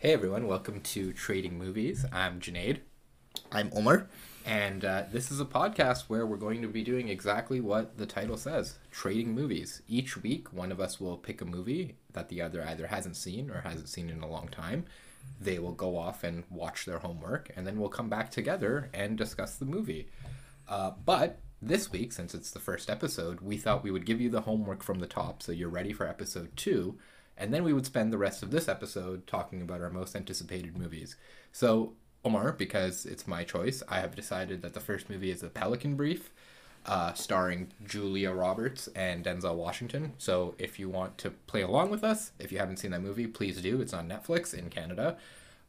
Hey everyone, welcome to Trading Movies. I'm Junaid. I'm Omar. And this is a podcast where we're going to be doing exactly what the title says, trading movies. Each week, one of us will pick a movie that the other either hasn't seen or hasn't seen in a long time. They will go off and watch their homework, and then we'll come back together and discuss the movie. But this week, since it's the first episode, we thought we would give you the homework from the top so you're ready for episode 2. And then we would spend the rest of this episode talking about our most anticipated movies. So, Omar, because it's my choice, I have decided that the first movie is The Pelican Brief, starring Julia Roberts and Denzel Washington. So if you want to play along with us, if you haven't seen that movie, please do. It's on Netflix in Canada.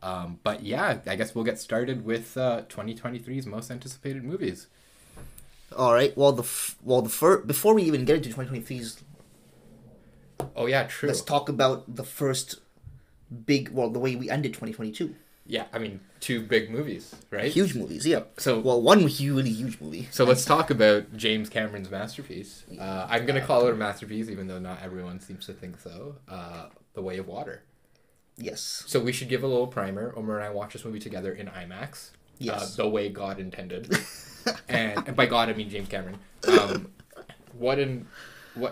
But yeah, I guess we'll get started with 2023's most anticipated movies. All right. Before we even get into 2023's, oh yeah, true. let's talk about the first the way we ended 2022. Yeah, I mean, 2 big movies, right? Huge movies, yeah. So, one really huge movie. So let's talk about James Cameron's masterpiece. I'm going to call it a masterpiece, even though not everyone seems to think so. The Way of Water. Yes. So we should give a little primer. Omar and I watched this movie together in IMAX. Yes. The way God intended. and by God, I mean James Cameron.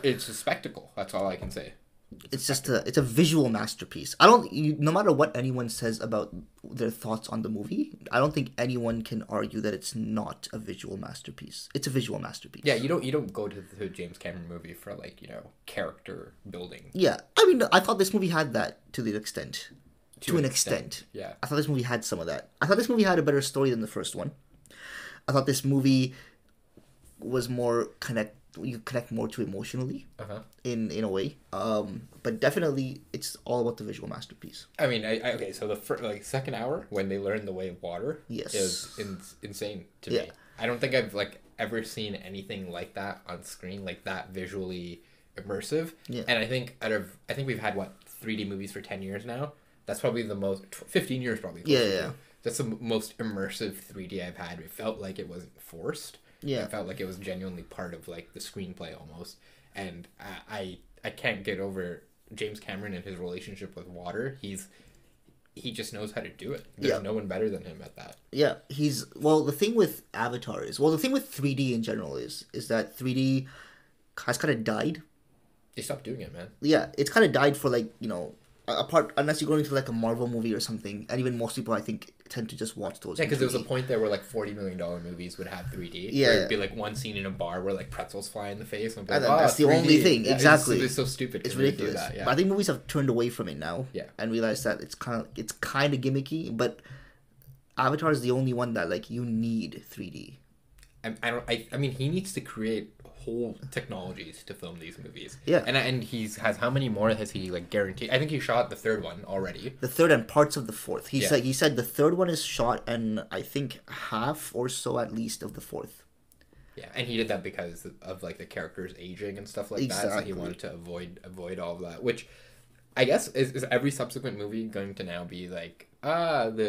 It's a spectacle. That's all I can say. It's a visual masterpiece. No matter what anyone says about their thoughts on the movie, I don't think anyone can argue that it's not a visual masterpiece. It's a visual masterpiece. Yeah, you don't go to the James Cameron movie for character building. Yeah, I mean, I thought this movie had that to an extent. Yeah. I thought this movie had some of that. I thought this movie had a better story than the first one. I thought this movie was more you connect more to emotionally in a way, but definitely it's all about the visual masterpiece. I mean, okay, so the second hour when they learn the way of water, yes, is insane to me. I don't think I've ever seen anything like that on screen, like that visually immersive. Yeah. And I think we've had 3D movies for 10 years now. That's probably the most 15 years probably. Yeah. That's the most immersive 3D I've had. It felt like it wasn't forced. Yeah. It felt like it was genuinely part of the screenplay almost. And I can't get over James Cameron and his relationship with water. He just knows how to do it. There's no one better than him at that. Yeah, the thing with Avatar the thing with 3D in general is that 3D has kind of died. They stopped doing it, man. Yeah, it's kind of died for apart unless you're going to a Marvel movie or something, and even most people I think tend to just watch those. Yeah, because there was a point there where $40 million movies would have 3D. Yeah, it'd be one scene in a bar where pretzels fly in the face, and that's the 3D. only thing. Yeah, exactly, it's so stupid. It's ridiculous. Do that, yeah. But I think movies have turned away from it now. Yeah, and realized that it's kind of gimmicky. But Avatar is the only one that you need 3D. I mean, he needs to create whole technologies to film these movies. Yeah, and how many more has he guaranteed? I think he shot the third one already. The third and parts of the fourth. He said the third one is shot, and I think half or so at least of the fourth. Yeah, and he did that because of the characters aging and stuff that. So he wanted to avoid all of that. Which, I guess, is every subsequent movie going to now be the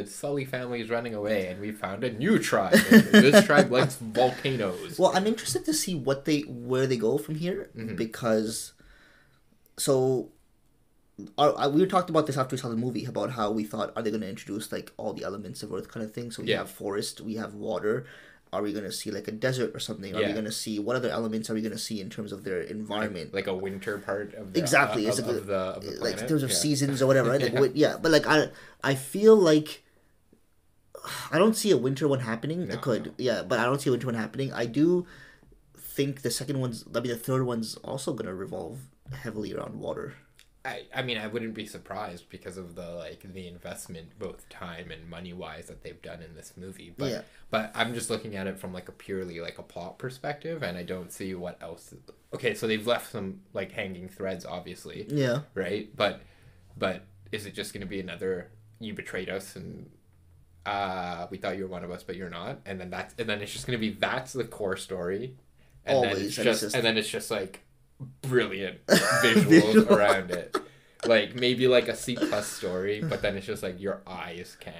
Sully family is running away and we found a new tribe. This tribe likes volcanoes. Well, I'm interested to see where they go from here, because we talked about this after we saw the movie about how we thought, are they going to introduce all the elements of Earth kind of thing? So we have forest, we have water. Are we going to see a desert or something? Are we going to see, what other elements are we going to see in terms of their environment? Like a winter part of the exactly of the planet? In terms of seasons or whatever, right? But I feel I don't see a winter one happening. No, it could, but I don't see a winter one happening. I do think the third one's also going to revolve heavily around water. I mean, I wouldn't be surprised because of the investment, both time and money wise, that they've done in this movie. But I'm just looking at it from a purely a plot perspective, and I don't see what else. Okay, so they've left some hanging threads, obviously. Yeah. Right, but is it just going to be another you betrayed us and we thought you were one of us, but you're not, and then it's just going to be that's the core story, and always, then it's just brilliant visuals around it, maybe a C+ story, but then it's just your eyes can't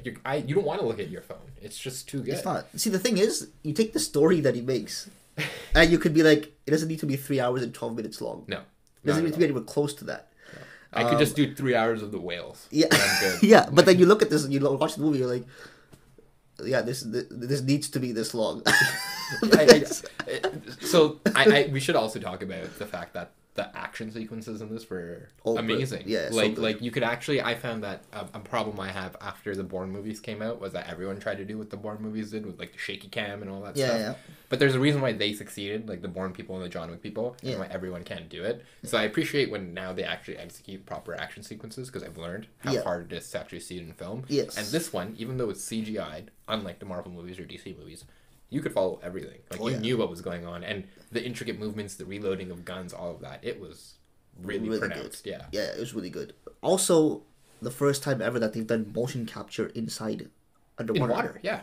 you don't want to look at your phone. It's just too good. It's not. See, the thing is, you take the story that he makes, and you could be it doesn't need to be 3 hours and 12 minutes long. No, it doesn't need to be anywhere close to that. I could just do 3 hours of the whales. Yeah, and I'm good. yeah. But then you look at this, you watch the movie, you're like, yeah, this needs to be this long. We should also talk about the fact that the action sequences in this were amazing. Yeah, like you could actually. I found that a problem I have after the Bourne movies came out was that everyone tried to do what the Bourne movies did with like the shaky cam and all that stuff. Yeah. But there's a reason why they succeeded, like the Bourne people and the John Wick people, and why everyone can't do it. So I appreciate when now they actually execute proper action sequences because I've learned how hard it is to actually see it in film. Yes. And this one, even though it's CGI'd, unlike the Marvel movies or DC movies, you could follow everything. Like you knew what was going on, and the intricate movements, the reloading of guns, all of that. It was really pronounced. Good. Yeah, it was really good. Also, the first time ever that they've done motion capture inside underwater. In water, yeah.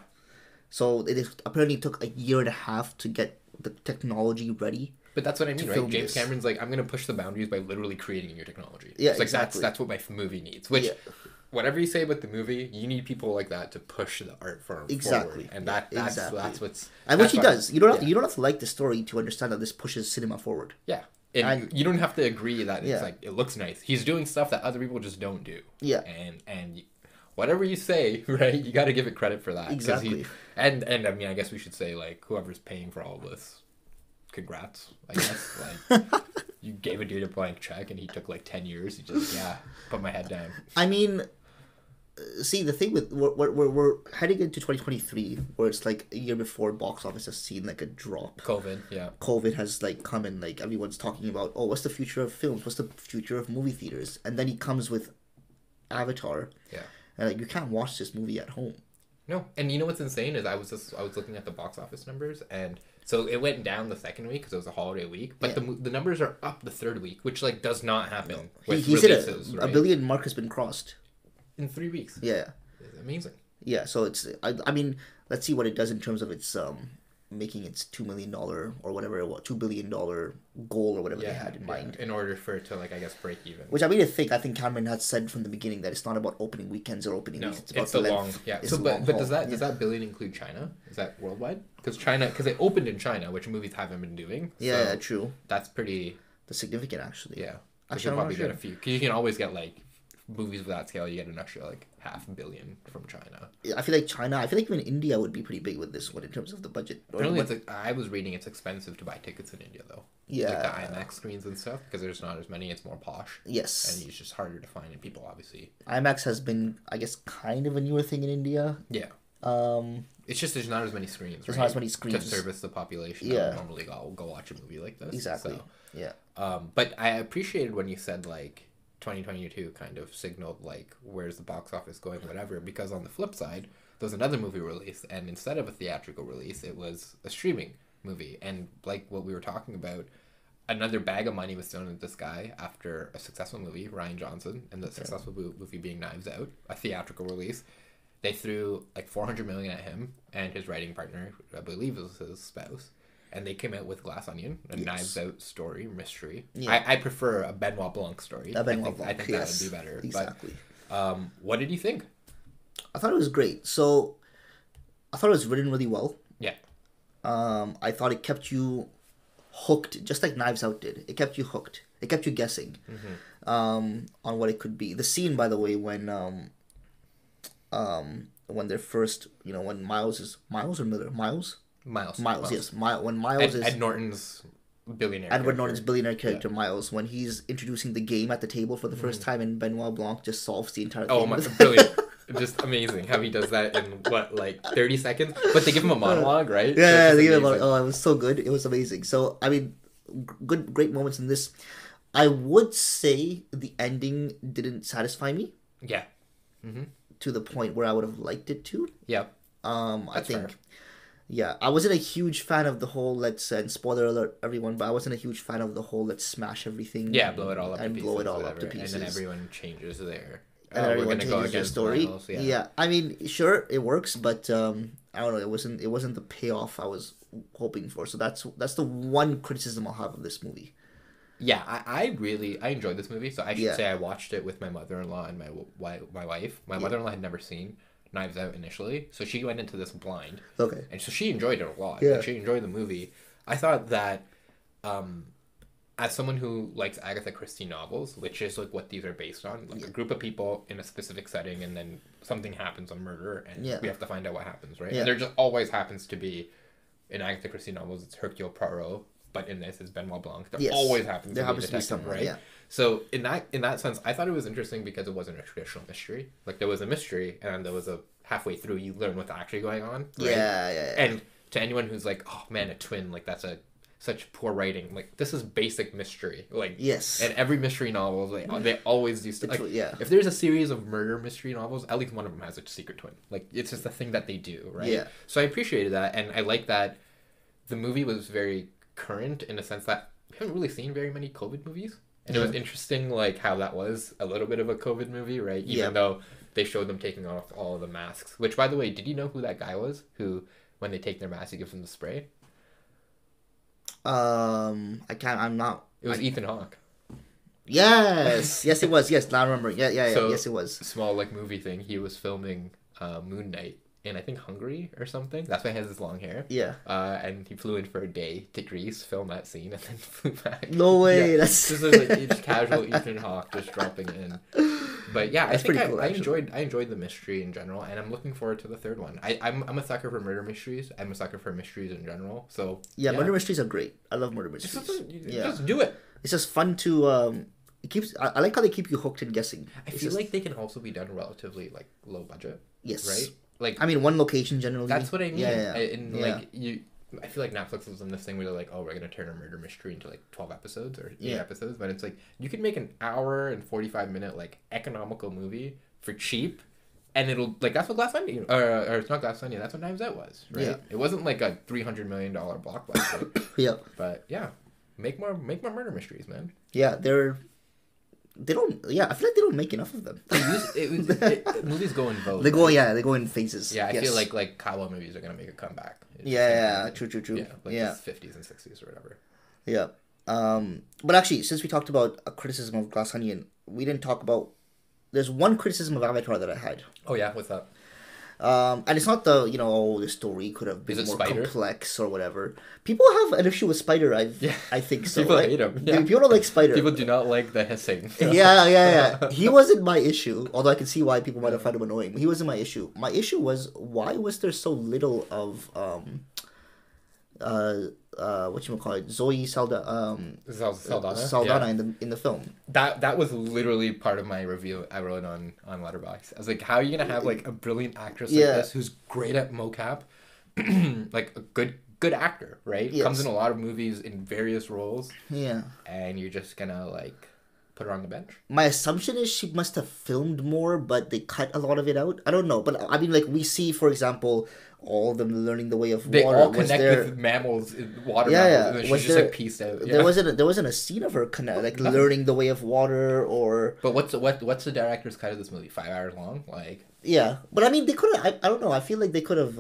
So it apparently took a year and a half to get the technology ready. But that's what I mean, right? James Cameron's like, I'm going to push the boundaries by literally creating your technology. Yeah, it's like exactly. That's what my movie needs. Which, whatever you say about the movie, you need people like that to push the art form forward. And that's what's... And which he does. You don't have to like the story to understand that this pushes cinema forward. Yeah. And you don't have to agree that it's like, it looks nice. He's doing stuff that other people just don't do. Yeah. And whatever you say, right, you got to give it credit for that. Exactly. And I mean, I guess we should say, like, whoever's paying for all this, congrats, I guess. Like, you gave a dude a blank check and he took like 10 years. He just, put my head down. I mean, see, the thing with, we're heading into 2023, where it's like a year before box office has seen like a drop. COVID has like come and like everyone's talking about, oh, what's the future of films? What's the future of movie theaters? And then he comes with Avatar. Yeah. And like, you can't watch this movie at home. No, and you know what's insane is I was looking at the box office numbers, and so it went down the second week because it was a holiday week, but the numbers are up the third week, which like does not happen with releases. He said a billion mark has been crossed in 3 weeks. Yeah, it's amazing. Yeah, so it's I mean, let's see what it does in terms of its making its $2 million or whatever it was, $2 billion goal or whatever they had in mind. In order for it to, like, I guess, break even. Which I mean, I think Cameron had said from the beginning that it's not about opening weekends or opening weeks. It's about the long. Yeah. So, but does that billion include China? Is that worldwide? Because they opened in China, which movies haven't been doing. So yeah, true. That's significant, actually. Yeah. Actually, you'll probably get a few. Because you can always get, like, movies of that scale, you get an extra like $500 million from China. I feel like even India would be pretty big with this one in terms of the budget. Apparently, I was reading it's expensive to buy tickets in India though. Yeah, like the IMAX screens and stuff because there's not as many. It's more posh. Yes, and it's just harder to find, and people obviously. IMAX has been, I guess, kind of a newer thing in India. Yeah. It's just there's not as many screens. There's not as many screens to service the population. Yeah. That normally go watch a movie like this. Exactly. So, yeah. But I appreciated when you said like 2022 kind of signaled like where's the box office going, whatever, because on the flip side there was another movie release, and instead of a theatrical release it was a streaming movie, and like what we were talking about, another bag of money was thrown at this guy after a successful movie, Rian Johnson, and the successful movie being Knives Out, a theatrical release. They threw like $400 million at him and his writing partner, I believe was his spouse, and they came out with Glass Onion, a Knives Out story, mystery. Yeah. I prefer a Benoit Blanc story. I think that would be better. Exactly. But, what did you think? I thought it was great. So, I thought it was written really well. Yeah. I thought it kept you hooked, just like Knives Out did. It kept you hooked. It kept you guessing on what it could be. The scene, by the way, when they're first, when Miles or Miller? Miles, yes. When Miles is... Edward Norton's billionaire character, Miles, when he's introducing the game at the table for the first time, and Benoit Blanc just solves the entire thing. Oh, brilliant. Just amazing how he does that in, 30 seconds? But they give him a monologue, right? Yeah, they give him a monologue. Oh, it was so good. It was amazing. So, I mean, great moments in this. I would say the ending didn't satisfy me. Yeah. Mm-hmm. To the point where I would have liked it to. Yeah. I think... Fair. Yeah, I wasn't a huge fan of the whole and spoiler alert everyone, but I wasn't a huge fan of the whole let's smash everything. Yeah, blow it all up and to pieces. Blow it all up to pieces. And then everyone changes their... And everyone changes their story. Yeah, I mean, sure, it works, but I don't know, it wasn't the payoff I was hoping for. So that's the one criticism I'll have of this movie. Yeah, I enjoyed this movie. So I should say I watched it with my mother-in-law and my wife. My mother-in-law had never seen Knives Out initially, so she went into this blind. Okay. And so she enjoyed it a lot. Yeah. She enjoyed the movie. I thought that as someone who likes Agatha Christie novels, which is like what these are based on, like a group of people in a specific setting, and then something happens, a murder, and we have to find out what happens, right? And there just always happens to be, in Agatha Christie novels, it's Hercule Poirot, but in this, it's Benoit Blanc. There always happens to be a detective, someone, right? Yeah. So in that sense, I thought it was interesting because it wasn't a traditional mystery. Like, there was a mystery, and there was a halfway through, you learn what's actually going on. Right? Yeah. And to anyone who's like, oh man, a twin, like that's such poor writing. Like, this is basic mystery. Like, yes. And every mystery novel, they always used to, like, if there's a series of murder mystery novels, at least one of them has a secret twin. Like, it's just the thing that they do, right? Yeah. So I appreciated that, and I like that the movie was very current in the sense that we haven't really seen very many COVID movies. And it was interesting, like, how that was a little bit of a COVID movie, right? Even though they showed them taking off all of the masks. Which, by the way, did you know who that guy was? Who, when they take their mask, he gives them the spray? I'm not... It was Ethan Hawke. Yes! Yes, it was. Yes, now I remember. Yeah. So, yes, it was. Small, like, movie thing. He was filming Moon Knight in, I think, Hungary or something. That's why he has his long hair. Yeah. And he flew in for a day to Greece, filmed that scene, and then flew back. No way! Yeah. That's... Just like casual Ethan Hawke just dropping in. But yeah, I think I enjoyed the mystery in general, and I'm looking forward to the third one. I'm a sucker for murder mysteries. I'm a sucker for mysteries in general. So yeah, murder mysteries are great. I love murder mysteries. Just do it. It's just fun to it keeps. I like how they keep you hooked and guessing. I feel like they can also be done relatively like low budget. Yes. Right. Like, I mean, one location generally. That's what I mean. Yeah. And like I feel like Netflix is in this thing where they're like, oh, we're going to turn a murder mystery into like 12 episodes or 8 episodes. But it's like, you can make an hour and 45-minute like economical movie for cheap. And it'll, like, that's what Glass Onion, or it's not Glass Onion, that's what Knives Out was, right? Yeah. It wasn't like a $300 million blockbuster. Yeah. But yeah, make more murder mysteries, man. Yeah, they don't. Yeah, I feel like they don't make enough of them. Movies go in vogue. They go in phases. Yeah, I feel like cowboy movies are gonna make a comeback. True. Yeah, like the 50s and 60s or whatever. Yeah. But actually, since we talked about a criticism of Glass Onion, we didn't talk about. There's one criticism of Avatar that I had. Oh yeah, what's that? And it's not the story could have been more complex or whatever. People have an issue with Spider. I think so. People hate him. Yeah. People don't like Spider. People do not like the hissing. Yeah. He wasn't my issue, although I can see why people might have found him annoying. He wasn't my issue. My issue was, why was there so little of whatchamacallit, Zoe Saldana in the film. That was literally part of my review I wrote on Letterboxd. I was like, how are you gonna have like a brilliant actress like this who's great at mocap, like a good actor, right? Yes. Comes in a lot of movies in various roles. Yeah. And you're just gonna like put her on the bench? My assumption is she must have filmed more, but they cut a lot of it out. I don't know, but I mean, like, we see, for example, all of them learning the way of they water. They all connect with mammals, water mammals, and she's just like pieced out. Yeah. There wasn't a scene of her learning the way of water, or. But what's the director's cut of this movie? 5 hours long, like. Yeah, but I mean, they could have. I don't know. I feel like they could have.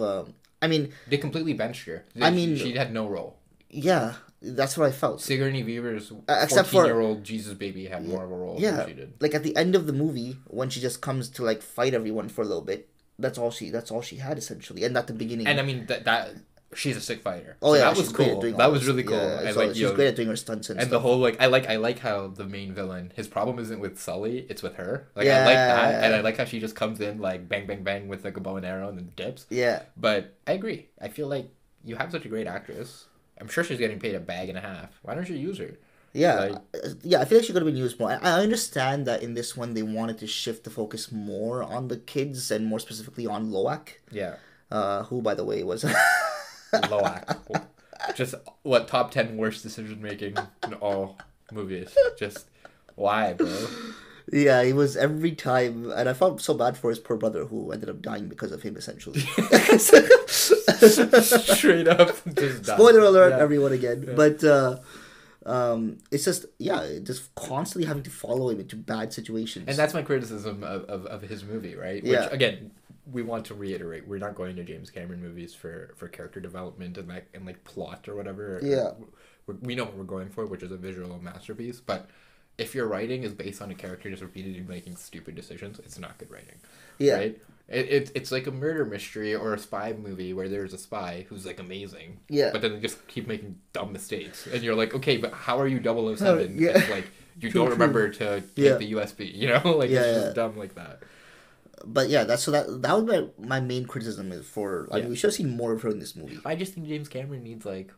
I mean, they completely benched her. She had no role. Yeah. That's what I felt. Sigourney Weaver's 14-year-old Jesus baby had more of a role than she did. Like at the end of the movie, when she just comes to like fight everyone for a little bit, that's all she had essentially. And at the beginning, and I mean that she's a sick fighter. Oh, so that was cool. That was really cool. Yeah, so she's great at doing her stunts and stuff. The whole like I like how the main villain, his problem isn't with Sully, it's with her. Like I like that, and I like how she just comes in like bang bang bang with like a bow and arrow and then dips. Yeah. But I agree. I feel like you have such a great actress. I'm sure she's getting paid $1.50. Why don't you use her? Yeah, I feel like she could have been used more. I understand that in this one they wanted to shift the focus more on the kids and more specifically on Loak. Yeah. Who, by the way, was Loak. Just what top 10 worst decision making in all movies. Just why, bro? Yeah, he was every time, and I felt so bad for his poor brother who ended up dying because of him, essentially. Straight up. Spoiler alert, everyone again. Yeah. But it's just constantly having to follow him into bad situations. And that's my criticism of his movie, right? Which, again, we want to reiterate, we're not going to James Cameron movies for character development and like plot or whatever. Yeah. We know what we're going for, which is a visual masterpiece, but if your writing is based on a character just repeatedly making stupid decisions, it's not good writing. Yeah. Right? It's like a murder mystery or a spy movie where there's a spy who's like amazing. Yeah. But then they just keep making dumb mistakes. And you're like, okay, but how are you 007? Yeah. If, like, you don't remember to take the USB, you know? Like, it's just dumb like that. But yeah, that was my main criticism is for... I mean, we should have seen more of her in this movie. I just think James Cameron needs, like,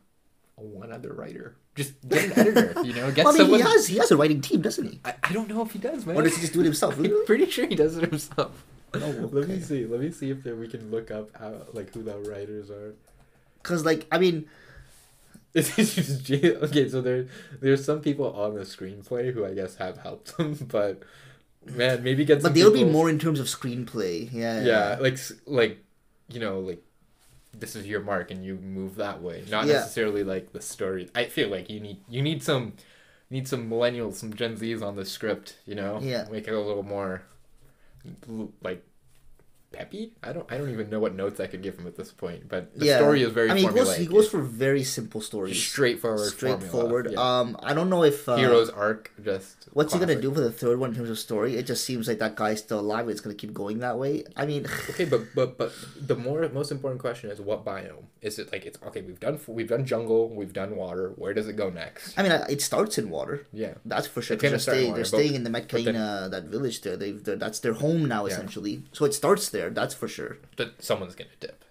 one other writer. Just get an editor, you know? Get I mean, someone... he has a writing team, doesn't he? I don't know if he does, man. Or does he just do it himself? Really? I'm pretty sure he does it himself. Oh, okay. Let me see. Let me see if we can look up how, like, who the writers are. Because, like, I mean... Okay, so there's some people on the screenplay who I guess have helped them, but man, maybe get some. But they'll people... be more in terms of screenplay. Yeah, like you know, like this is your mark and you move that way, not necessarily like the story. I feel like you need some millennials, some Gen Zs on the script, you know, make it a little more like peppy. I don't even know what notes I could give him at this point, but the story is very formulaic. He goes for very simple stories, straightforward. Yeah. I don't know if hero's arc just what's classic. he gonna do for the third one in terms of story. It just seems like that guy's still alive and it's gonna keep going that way. I mean, okay, but the most important question is what biome is it? Like, it's okay, we've done jungle, we've done water, where does it go next? I mean, it starts in water, that's for sure. They're staying in the Metcaina, that village there. That's their home now essentially, so it starts there, that's for sure. But someone's gonna dip.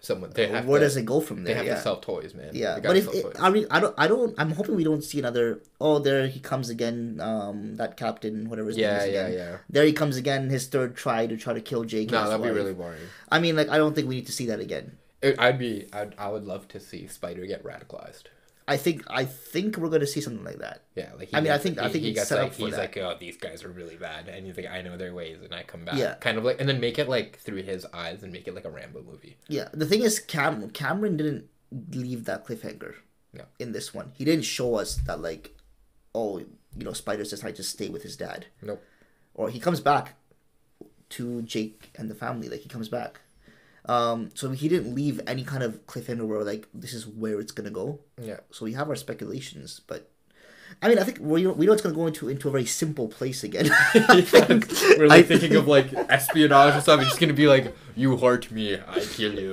Where does it go from there? They have to sell toys, man. Yeah, but I'm hoping we don't see another. Oh, there he comes again. That captain, whatever his name is again. Yeah. There he comes again. His third try to kill Jake. No, that'd be really boring. I mean, like, I don't think we need to see that again. I would love to see Spider get radicalized. I think we're gonna see something like that. Yeah, like I think he's set up for that. He's like, oh, these guys are really bad, and he's like, I know their ways, and I come back. Yeah, kind of like, and then make it like through his eyes, and make it like a Rambo movie. Yeah, the thing is, Cameron didn't leave that cliffhanger. No. In this one, he didn't show us that, like, oh, you know, Spider's decided to stay with his dad. Nope. Or he comes back to Jake and the family. Like, he comes back. So he didn't leave any kind of cliffhanger where, like, this is where it's gonna go. Yeah. So we have our speculations, but I mean, I think we know it's gonna go into a very simple place again. We're like thinking of like espionage and stuff. It's just gonna be like, you hurt me, I kill you.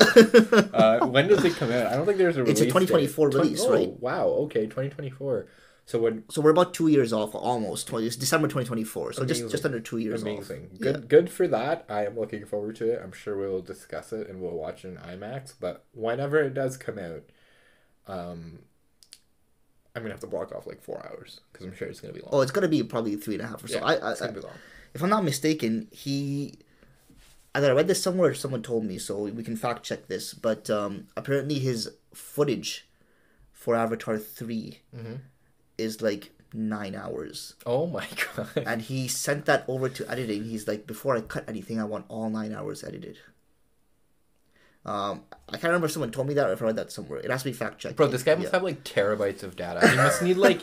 When does it come out? I don't think there's a release. It's a 2024 release, right? Wow. Okay, 2024. So we're about 2 years off, almost. It's December 2024, so just under 2 years off. Amazing. Good for that. I am looking forward to it. I'm sure we'll discuss it and we'll watch it in IMAX. But whenever it does come out, I'm gonna have to block off like 4 hours because I'm sure it's gonna be long. Oh, it's gonna be probably 3.5 or so. It's gonna be long. If I'm not mistaken, either I read this somewhere or someone told me, so we can fact check this. But apparently his footage for Avatar 3. Mm-hmm. Is like 9 hours. Oh my god. And he sent that over to editing. He's like, before I cut anything, I want all 9 hours edited. I can't remember if someone told me that or if I read that somewhere. It has to be fact checked. Bro, this guy must have like terabytes of data.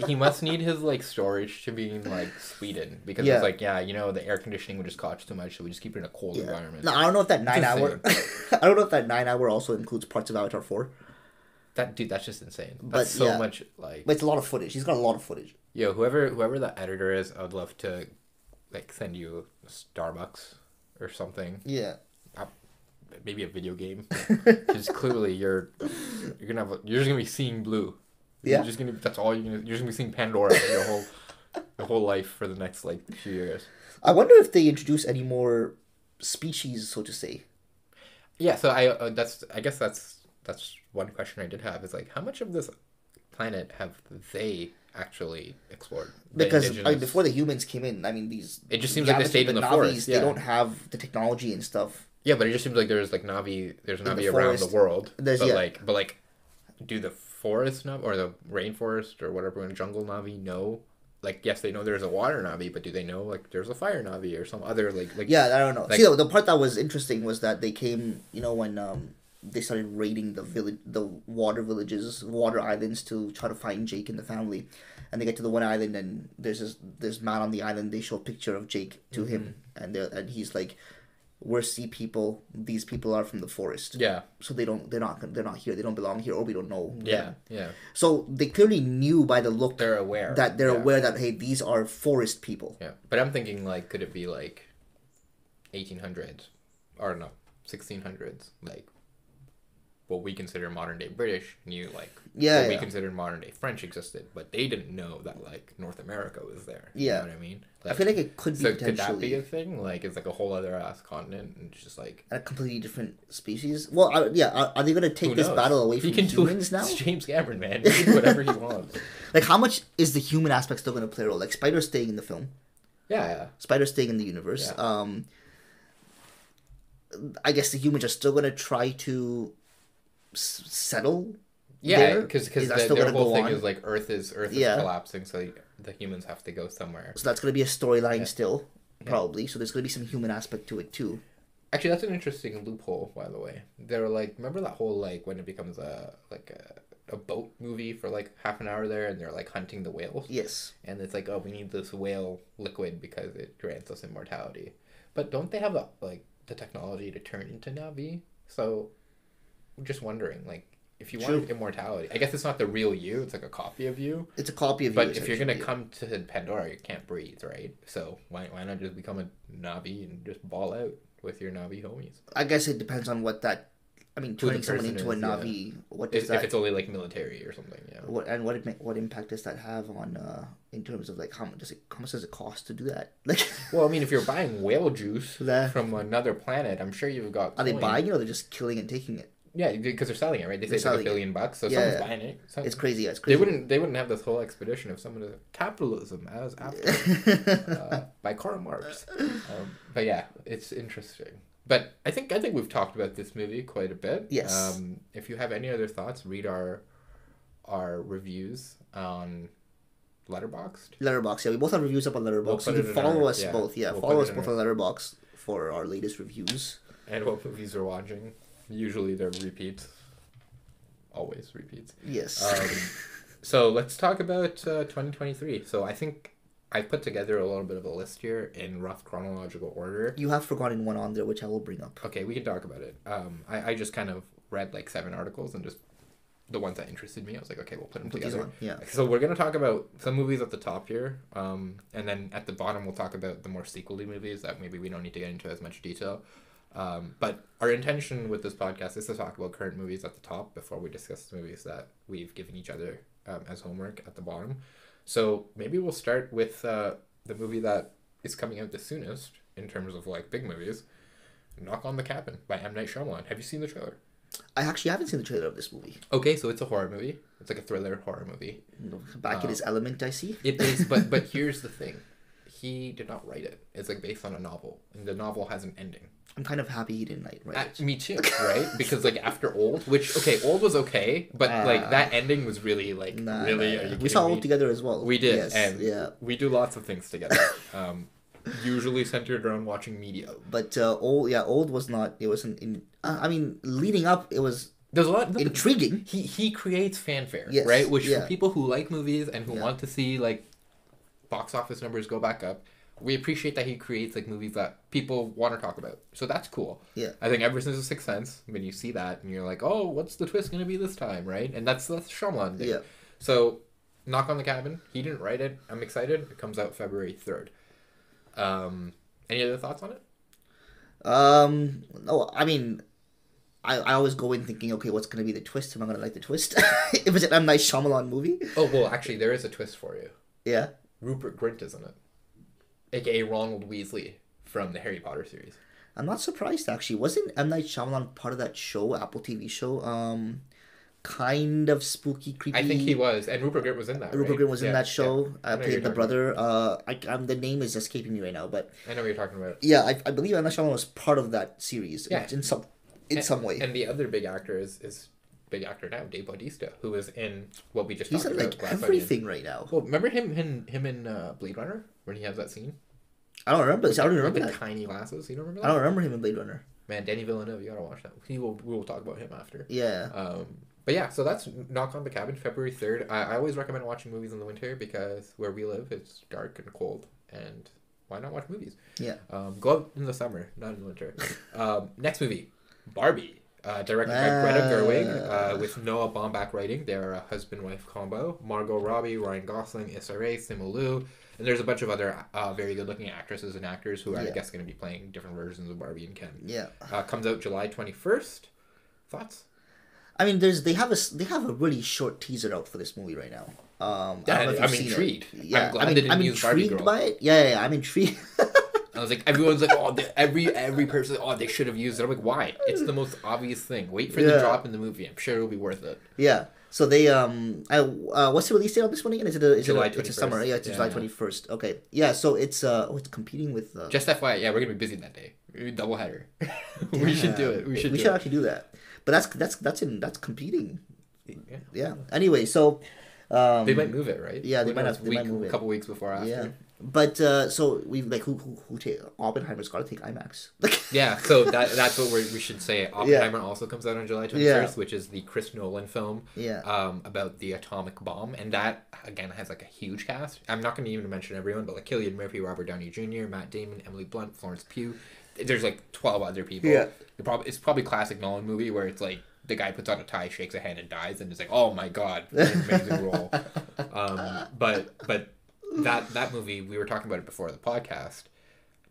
He must need his like storage to be in like Sweden because it's like, you know, the air conditioning would just cost too much, so we just keep it in a cold environment. No, I don't know if that 9 hour I don't know if that 9 hour also includes parts of Avatar 4. That's just insane. That's so much, like... But it's a lot of footage. He's got a lot of footage. Yo, whoever the editor is, I would love to, like, send you a Starbucks or something. Yeah. Maybe a video game. Because clearly you're just gonna be seeing blue. Yeah. That's all you're just gonna be seeing Pandora your whole life for the next, like, few years. I wonder if they introduce any more species, so to say. Yeah, so I guess that's one question I did have is, like, how much of this planet have they actually explored? Because before the humans came in, I mean, it just seems like they stayed in the forest. They don't have the technology and stuff. Yeah, but it just seems like there's Na'vi around the world. But do the forest Na'vi or the rainforest or whatever jungle Na'vi know? Like, yes, they know there's a water Na'vi, but do they know, like, there's a fire Na'vi or some other like? Yeah, I don't know. Like, see, the part that was interesting was that they came, you know, when they started raiding the water villages, water islands to try to find Jake and the family, and they get to the one island and there's this man on the island. They show a picture of Jake to him, and he's like, "We're sea people. These people are from the forest. Yeah. So they're not here. They don't belong here, or we don't know them." Yeah. So they clearly knew by the look. They're aware that hey, these are forest people. Yeah, but I'm thinking, like, could it be like 1800s or no 1600s, like what we consider modern day British, knew like what we considered modern day French existed, but they didn't know that like North America was there. Yeah, you know what I mean. Like, I feel like it could be potentially. Could that be a thing? Like it's like a whole other ass continent, and it's just like a completely different species. Well, are they going to take this battle away from humans now? It's James Cameron, man. He can do whatever he wants. Like, how much is the human aspect still going to play a role? Like, Spider's staying in the film. Yeah. Spider's staying in the universe. Yeah. I guess the humans are still going to try to settle. Yeah, because their whole thing is like Earth is collapsing, so the humans have to go somewhere. So that's going to be a storyline still, probably. So there's going to be some human aspect to it too. Actually, that's an interesting loophole, by the way. They're like, remember that whole like when it becomes a boat movie for like half an hour there, and they're like hunting the whales. Yes. And it's like, oh, we need this whale liquid because it grants us immortality. But don't they have the technology to turn into Na'vi? So, I'm just wondering, like, if you want immortality, I guess it's not the real you; it's like a copy of you. It's a copy of you. But if you're gonna come to Pandora, you can't breathe, right? So why not just become a Na'vi and just ball out with your Na'vi homies? I guess it depends on what that. I mean, turning someone into a Na'vi, what does that? If it's only like military or something, yeah. What impact does that have on in terms of like how much does it cost to do that? Like, well, I mean, if you're buying whale juice from another planet, I'm sure you've got. Are they buying it or they're just killing and taking it? Yeah, because they're selling it, right? They say it's like $1 billion, so someone's buying it. It's crazy. It's crazy. They wouldn't have this whole expedition if someone is capitalism as after by Karl Marx. But yeah, it's interesting. But I think we've talked about this movie quite a bit. Yes. If you have any other thoughts, read our reviews on Letterboxd. Letterboxd, yeah, we both have reviews up on Letterboxd. So you can follow us both. Yeah, follow us both on Letterboxd for our latest reviews and what movies we're watching. Usually they're repeats. Always repeats. Yes. So let's talk about 2023. So I think I put together a little bit of a list here in rough chronological order. You have forgotten one on there, which I will bring up. Okay, we can talk about it. I just kind of read like 7 articles and just the ones that interested me. I was like, okay, we'll put them together. Yeah. So we're going to talk about some movies at the top here. And then at the bottom, we'll talk about the more sequel-y movies that maybe we don't need to get into as much detail. But our intention with this podcast is to talk about current movies at the top before we discuss the movies that we've given each other as homework at the bottom. So maybe we'll start with the movie that is coming out the soonest in terms of like big movies, Knock on the Cabin by M. Night Shyamalan. Have you seen the trailer? I actually haven't seen the trailer of this movie. Okay, so it's a horror movie. It's like a thriller horror movie. Back in his element, I see. It is, but here's the thing. He did not write it. It's like based on a novel, and the novel has an ending. I'm kind of happy he didn't write it. Me too, right? Because like after Old, Old was okay, but like that ending was really like really. We saw Old together as well. We did, yes, and we do lots of things together. Usually centered around watching media. But Old was not. It wasn't. I mean, leading up, it was. There's a lot intriguing. He creates fanfare, right? Which for people who like movies and who want to see like box office numbers go back up. We appreciate that he creates like movies that people want to talk about. So that's cool. Yeah. I think ever since The Sixth Sense, when you see that and you're like, oh, what's the twist going to be this time, right? And that's Shyamalan thing. Yeah. So Knock on the Cabin, he didn't write it. I'm excited. It comes out February 3rd. Any other thoughts on it? No, I mean, I always go in thinking, okay, what's going to be the twist? Am I going to like the twist? If it's an M. Night Shyamalan movie. Oh, well, actually, there is a twist for you. Yeah? Rupert Grint is in it. A.k.a. Ronald Weasley from the Harry Potter series. I'm not surprised, actually. Wasn't M. Night Shyamalan part of that show, Apple TV show? Kind of spooky, creepy. I think he was. And Rupert Grint was in that, Rupert Grint was in that show. I played the brother. The name is escaping me right now, but... I know what you're talking about. Yeah, I believe M. Night Shyamalan was part of that series. Yeah. In some way. And the other big actor is big actor now, Dave Bautista, who is in what we just talked about. He's in like everything right now. Well, remember him in Blade Runner when he has that scene? I don't remember. I don't remember the tiny glasses. You don't remember that? I don't remember him in Blade Runner. Man, Danny Villeneuve, you gotta watch that. We will talk about him after. Yeah. But yeah, so that's Knock on the Cabin, February 3rd. I always recommend watching movies in the winter because where we live it's dark and cold, and why not watch movies? Yeah. Go out in the summer, not in the winter. Next movie, Barbie. Directed by Greta Gerwig, with Noah Baumbach writing. They're a husband-wife combo. Margot Robbie, Ryan Gosling, Issa Rae, Simu Liu. And there's a bunch of other very good-looking actresses and actors who are, I guess, going to be playing different versions of Barbie and Ken. Yeah. Comes out July 21st. Thoughts? I mean, they have a really short teaser out for this movie right now. I'm intrigued. Yeah, I'm glad they didn't use Barbie intrigued Girl. by it. Yeah, I'm intrigued. I was like, everyone's like, oh, every person, oh, they should have used it. I'm like, why? It's the most obvious thing. Wait for the drop in the movie. I'm sure it'll be worth it. Yeah. So they what's the release date on this one again? It's a summer. Yeah, it's July 21st. Okay. Yeah. So it's competing with. Just FYI, yeah, we're gonna be busy that day. Double header. We should do it. We should actually do that. But that's competing. Yeah. Anyway, so. They might move it, right? Yeah, they might move it a couple weeks before or after. Yeah. But so we like who take Oppenheimer's got to take IMAX. Yeah, so that's what we should say. Oppenheimer also comes out on July 21st, which is the Chris Nolan film. About the atomic bomb, and that again has like a huge cast. I'm not going to even mention everyone, but like Cillian Murphy, Robert Downey Jr., Matt Damon, Emily Blunt, Florence Pugh. There's like 12 other people. Yeah, it's probably classic Nolan movie where it's like the guy puts on a tie, shakes a hand, and dies, and it's like, oh my god, amazing role. But that movie, we were talking about it before the podcast.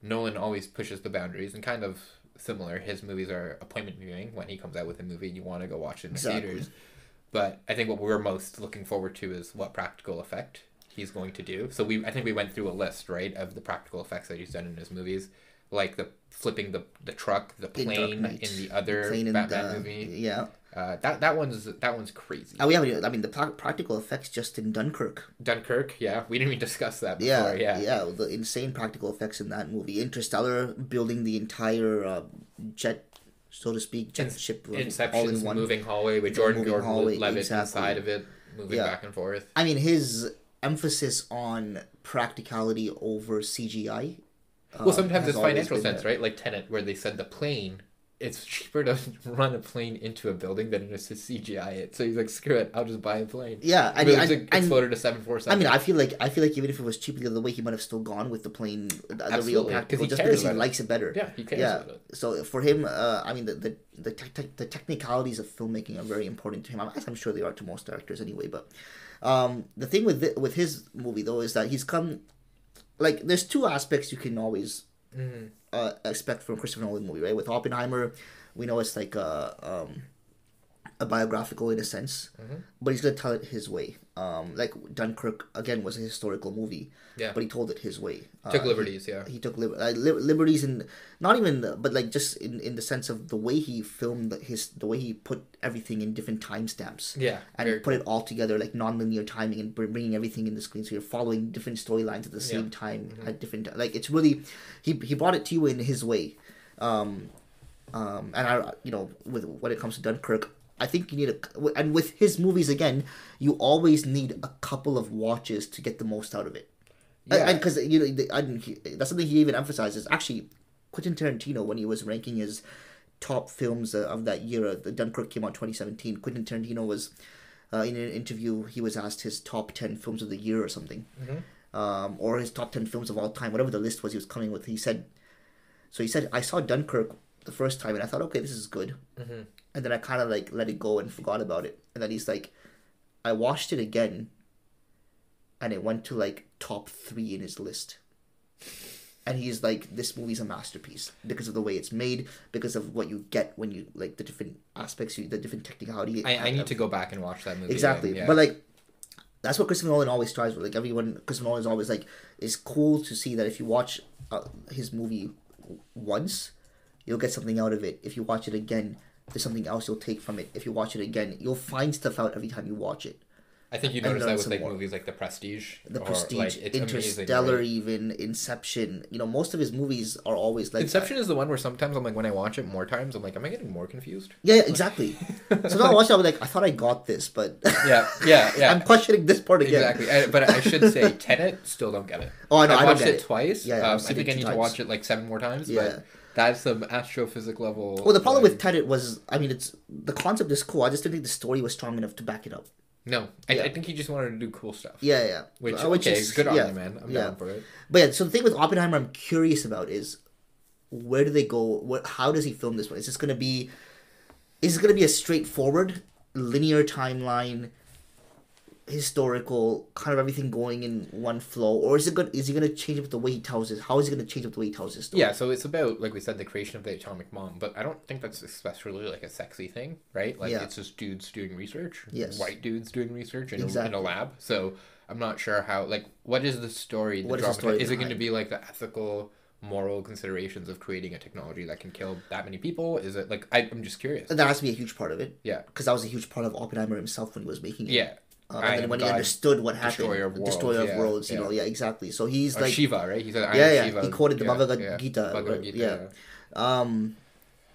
Nolan always pushes the boundaries, and kind of similar. His movies are appointment viewing. When he comes out with a movie, you want to go watch it in the theaters. But I think what we're most looking forward to is what practical effect he's going to do. So I think we went through a list, right, of the practical effects that he's done in his movies, like the flipping the truck, the plane in the other Batman movie. Yeah. That one's crazy. We haven't. I mean, the practical effects just in Dunkirk. Yeah, we didn't even discuss that before. Yeah. The insane practical effects in that movie. Interstellar, building the entire jet, so to speak, ship. Inception's all in one moving hallway with Jordan Levitt inside of it, moving back and forth. I mean, his emphasis on practicality over CGI. Well, sometimes it's financial sense, right? Like Tenet, where they said the plane, it's cheaper to run a plane into a building than it is to CGI it. So he's like, screw it, I'll just buy a plane. Yeah, I mean, exploded to 747. I mean, I feel like even if it was cheaper the other way, he might have still gone with the plane, the real practical, just because he likes it better. Yeah, he cares about it. So for him, I mean, the technicalities of filmmaking are very important to him. I'm sure they are to most directors anyway. But the thing with his movie though is that he's come. Like, there's two aspects you can always expect from a Christopher Nolan movie, right? With Oppenheimer, we know it's like a biographical in a sense, but he's gonna tell it his way. Like Dunkirk again was a historical movie, but he told it his way. Took liberties, he took liberties, and not even, but like just in the sense of the way he filmed the way he put everything in different timestamps, and put it all together like non-linear timing and bringing everything in the screen, so you're following different storylines at the same time at different like it's really he brought it to you in his way, and I with when it comes to Dunkirk. I think you need and with his movies again, you always need a couple of watches to get the most out of it. Yeah. And because that's something he even emphasizes. Actually, Quentin Tarantino, when he was ranking his top films of that year, the Dunkirk came out 2017. Quentin Tarantino was in an interview. He was asked his top 10 films of the year or something, or his top 10 films of all time, whatever the list was he was coming with. He said, I saw Dunkirk the first time and I thought, okay, this is good. And then I kind of like let it go and forgot about it. And then he's like, I watched it again and it went to like top 3 in his list. And he's like, this movie's a masterpiece because of the way it's made, because of what you get when you like the different aspects, the different technicality. I need to go back and watch that movie. Exactly. Again, but like, that's what Christopher Nolan always strives with. Like Christopher Nolan is always like, it's cool to see that if you watch his movie once, you'll get something out of it. If you watch it again, there's something else you'll take from it. If you watch it again, you'll find stuff out every time you watch it. I think you notice that with like movies like The Prestige. Interstellar, even Inception. Most of his movies are always like Inception is the one where sometimes I'm like, when I watch it more times, I'm like, am I getting more confused? Yeah, exactly. So now I watch it, I'm like, I thought I got this, but yeah. I'm questioning this part again. Exactly. But I should say, Tenet, still don't get it. Oh, I know. I watched don't get it twice. Yeah, I think I need to watch it like 7 more times. Yeah. But that's some astrophysics level. Well, the problem with Tenet was, I mean, the concept is cool. I just didn't think the story was strong enough to back it up. No, I think he just wanted to do cool stuff. Yeah. Which is good on you, man. I'm down for it. But yeah, so the thing with Oppenheimer I'm curious about is, where do they go? How does he film this one? Is this going to be a straightforward, linear timeline, historical, kind of everything going in one flow, or is he gonna change up the way he tells his? How is he gonna change up the way he tells his story? Yeah, so it's about, like we said, the creation of the atomic bomb, but I don't think that's especially like a sexy thing, right? Like it's just dudes doing research, white dudes doing research in a lab. So I'm not sure how, like, what is the story? What is the story? Is it going to be like the ethical, moral considerations of creating a technology that can kill that many people? Is it like I'm just curious? That has to be a huge part of it. Yeah, because that was a huge part of Oppenheimer himself when he was making it. Yeah. And then when he understood what happened, Destroyer of Worlds, you know, exactly. So he's like Shiva, right? He said, "I am Shiva." He quoted the Bhagavad Gita. Bhagavad Gita.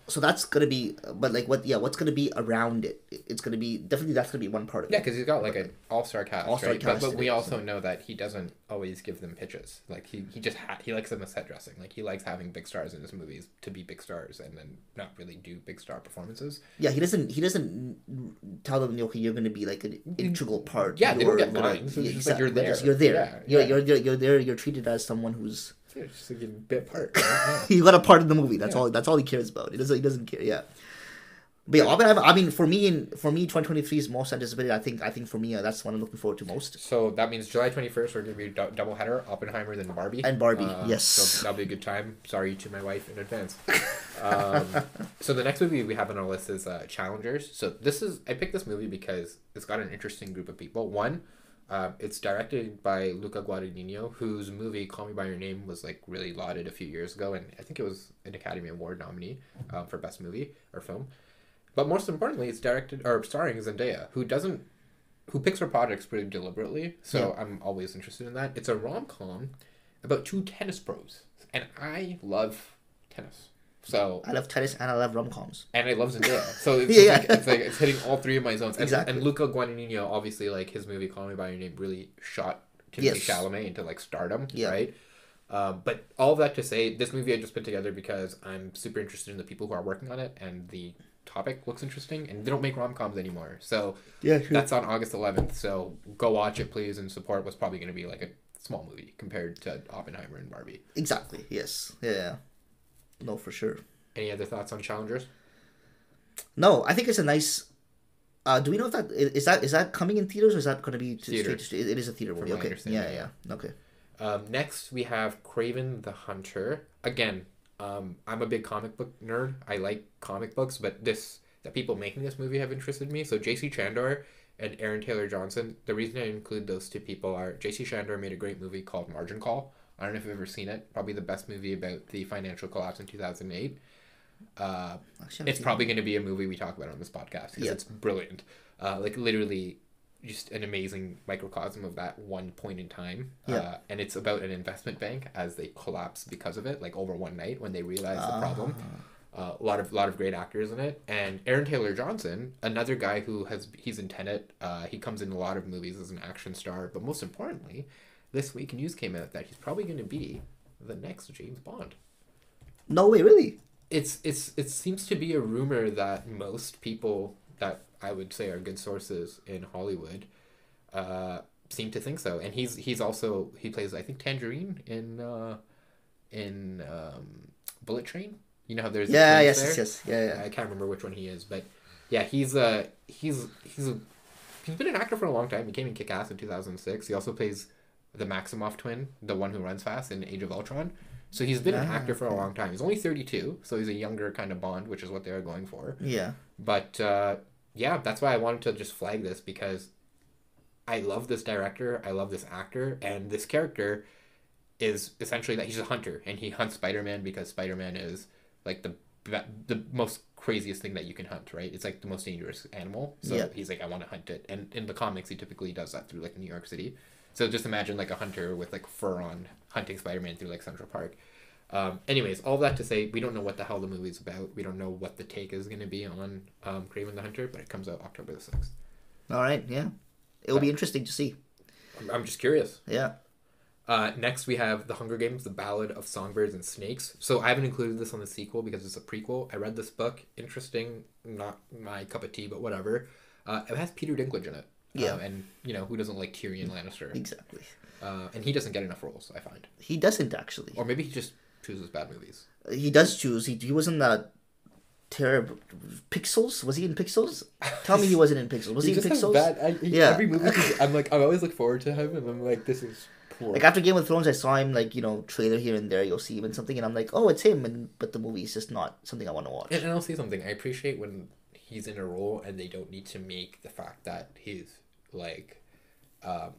So that's gonna be, but like what's gonna be around it? It's gonna be definitely that's gonna be one part of it. Yeah, because he's got like an all-star cast, right? But we also know that he doesn't always give them pitches. Like he just he likes them as set dressing. Like he likes having big stars in his movies to be big stars and then not really do big star performances. Yeah, he doesn't tell them, okay, you're gonna be like an integral part. Yeah, they don't get lines. It's just like you're there. You're there. You're there. You're treated as someone who's. Yeah, just like a bit part. Right? You got a part in the movie. That's all. That's all he cares about. He doesn't care. Yeah. But yeah, Oppenheimer. I mean, for me, 2023 is most anticipated. I think for me, that's what I'm looking forward to most. So that means July 21st, we're gonna be double header: Oppenheimer, then Barbie. And Barbie, yes. So that'll be a good time. Sorry to my wife in advance. So the next movie we have on our list is Challengers. So I picked this movie because it's got an interesting group of people. One. It's directed by Luca Guadagnino, whose movie Call Me by Your Name was like really lauded a few years ago, and I think it was an Academy Award nominee for Best Movie or Film. But most importantly, it's directed or starring Zendaya, who picks her projects pretty deliberately. So I'm always interested in that. It's a rom-com about two tennis pros, and I love tennis. So I love tennis and I love rom-coms. And I love Zendaya. So it's hitting all three of my zones. Exactly. And Luca Guadagnino, obviously, like his movie Call Me by Your Name really shot Timothée Chalamet into like stardom, right? But all of that to say, this movie I just put together because I'm super interested in the people who are working on it, and the topic looks interesting. And they don't make rom-coms anymore, so that's on August 11th. So go watch it, please, and support what's probably going to be like a small movie compared to Oppenheimer and Barbie. Exactly. Yes. Yeah. No, for sure. Any other thoughts on Challengers? No, I think it's a nice. Do we know if that is that coming in theaters or is that going to be theater? It is a theater movie. Okay. Yeah. Okay. Next we have Kraven the Hunter. Again, I'm a big comic book nerd. I like comic books, but the people making this movie have interested me. So J.C. Chandor and Aaron Taylor Johnson. The reason I include those two people are J.C. Chandor made a great movie called Margin Call. I don't know if you've ever seen it. Probably the best movie about the financial collapse in 2008. It's probably going to be a movie we talk about on this podcast because it's brilliant. Like literally just an amazing microcosm of that one point in time. And it's about an investment bank as they collapse because of it, like over one night when they realize the problem. A lot of great actors in it. And Aaron Taylor Johnson, another guy he's in Tenet. He comes in a lot of movies as an action star, but most importantly, this week news came out that he's probably going to be the next James Bond. No way, really? It seems to be a rumor that most people that I would say are good sources in Hollywood seem to think so. And he plays, I think, Tangerine in Bullet Train. You know how there's yes. I can't remember which one he is, but yeah, he's been an actor for a long time. He came in Kick-Ass in 2006. He also plays the Maximoff twin, the one who runs fast in Age of Ultron. So he's been an actor for a long time. He's only 32, so he's a younger kind of Bond, which is what they're going for. Yeah. But that's why I wanted to just flag this, because I love this director, I love this actor, and this character is essentially that he's a hunter, and he hunts Spider-Man because Spider-Man is like the most craziest thing that you can hunt, right? It's like the most dangerous animal. So he's like, I want to hunt it. And in the comics, he typically does that through like New York City. So just imagine like a hunter with like fur on hunting Spider-Man through like Central Park. Anyways, all that to say, we don't know what the hell the movie's about. We don't know what the take is going to be on Kraven the Hunter, but it comes out October the 6th. All right, yeah. It'll be interesting to see. I'm just curious. Yeah. Next, we have The Hunger Games, The Ballad of Songbirds and Snakes. So I haven't included this on the sequel because it's a prequel. I read this book. Interesting. Not my cup of tea, but whatever. It has Peter Dinklage in it. Yeah. And, who doesn't like Tyrion Lannister? Exactly. And he doesn't get enough roles, I find. He doesn't, actually. Or maybe he just chooses bad movies. He does choose. He was in that terrible. Pixels? Was he in Pixels? Tell me he wasn't in Pixels. Was he in Pixels? Every movie, I always look forward to him, and I'm like, this is poor. Like after Game of Thrones, I saw him like trailer here and there. You'll see him in something, and I'm like, oh, it's him. But the movie is just not something I want to watch. And I'll say something. I appreciate when he's in a role and they don't need to make the fact that he's like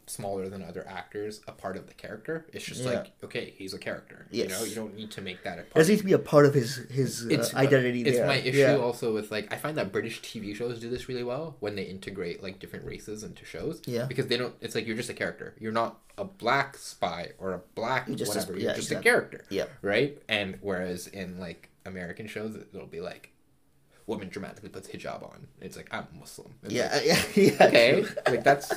smaller than other actors a part of the character. It's just like, okay, he's a character. Yes. You don't need to make that a part. It doesn't need to be a part of his identity. It's my issue also with like, I find that British TV shows do this really well when they integrate like different races into shows. Yeah. Because they don't. It's like you're just a character. You're not a black spy or a black you're just whatever. You're just a character. Yeah. Right. And whereas in like American shows, it'll be like, woman dramatically puts hijab on. It's like, I'm Muslim. It's okay, like that's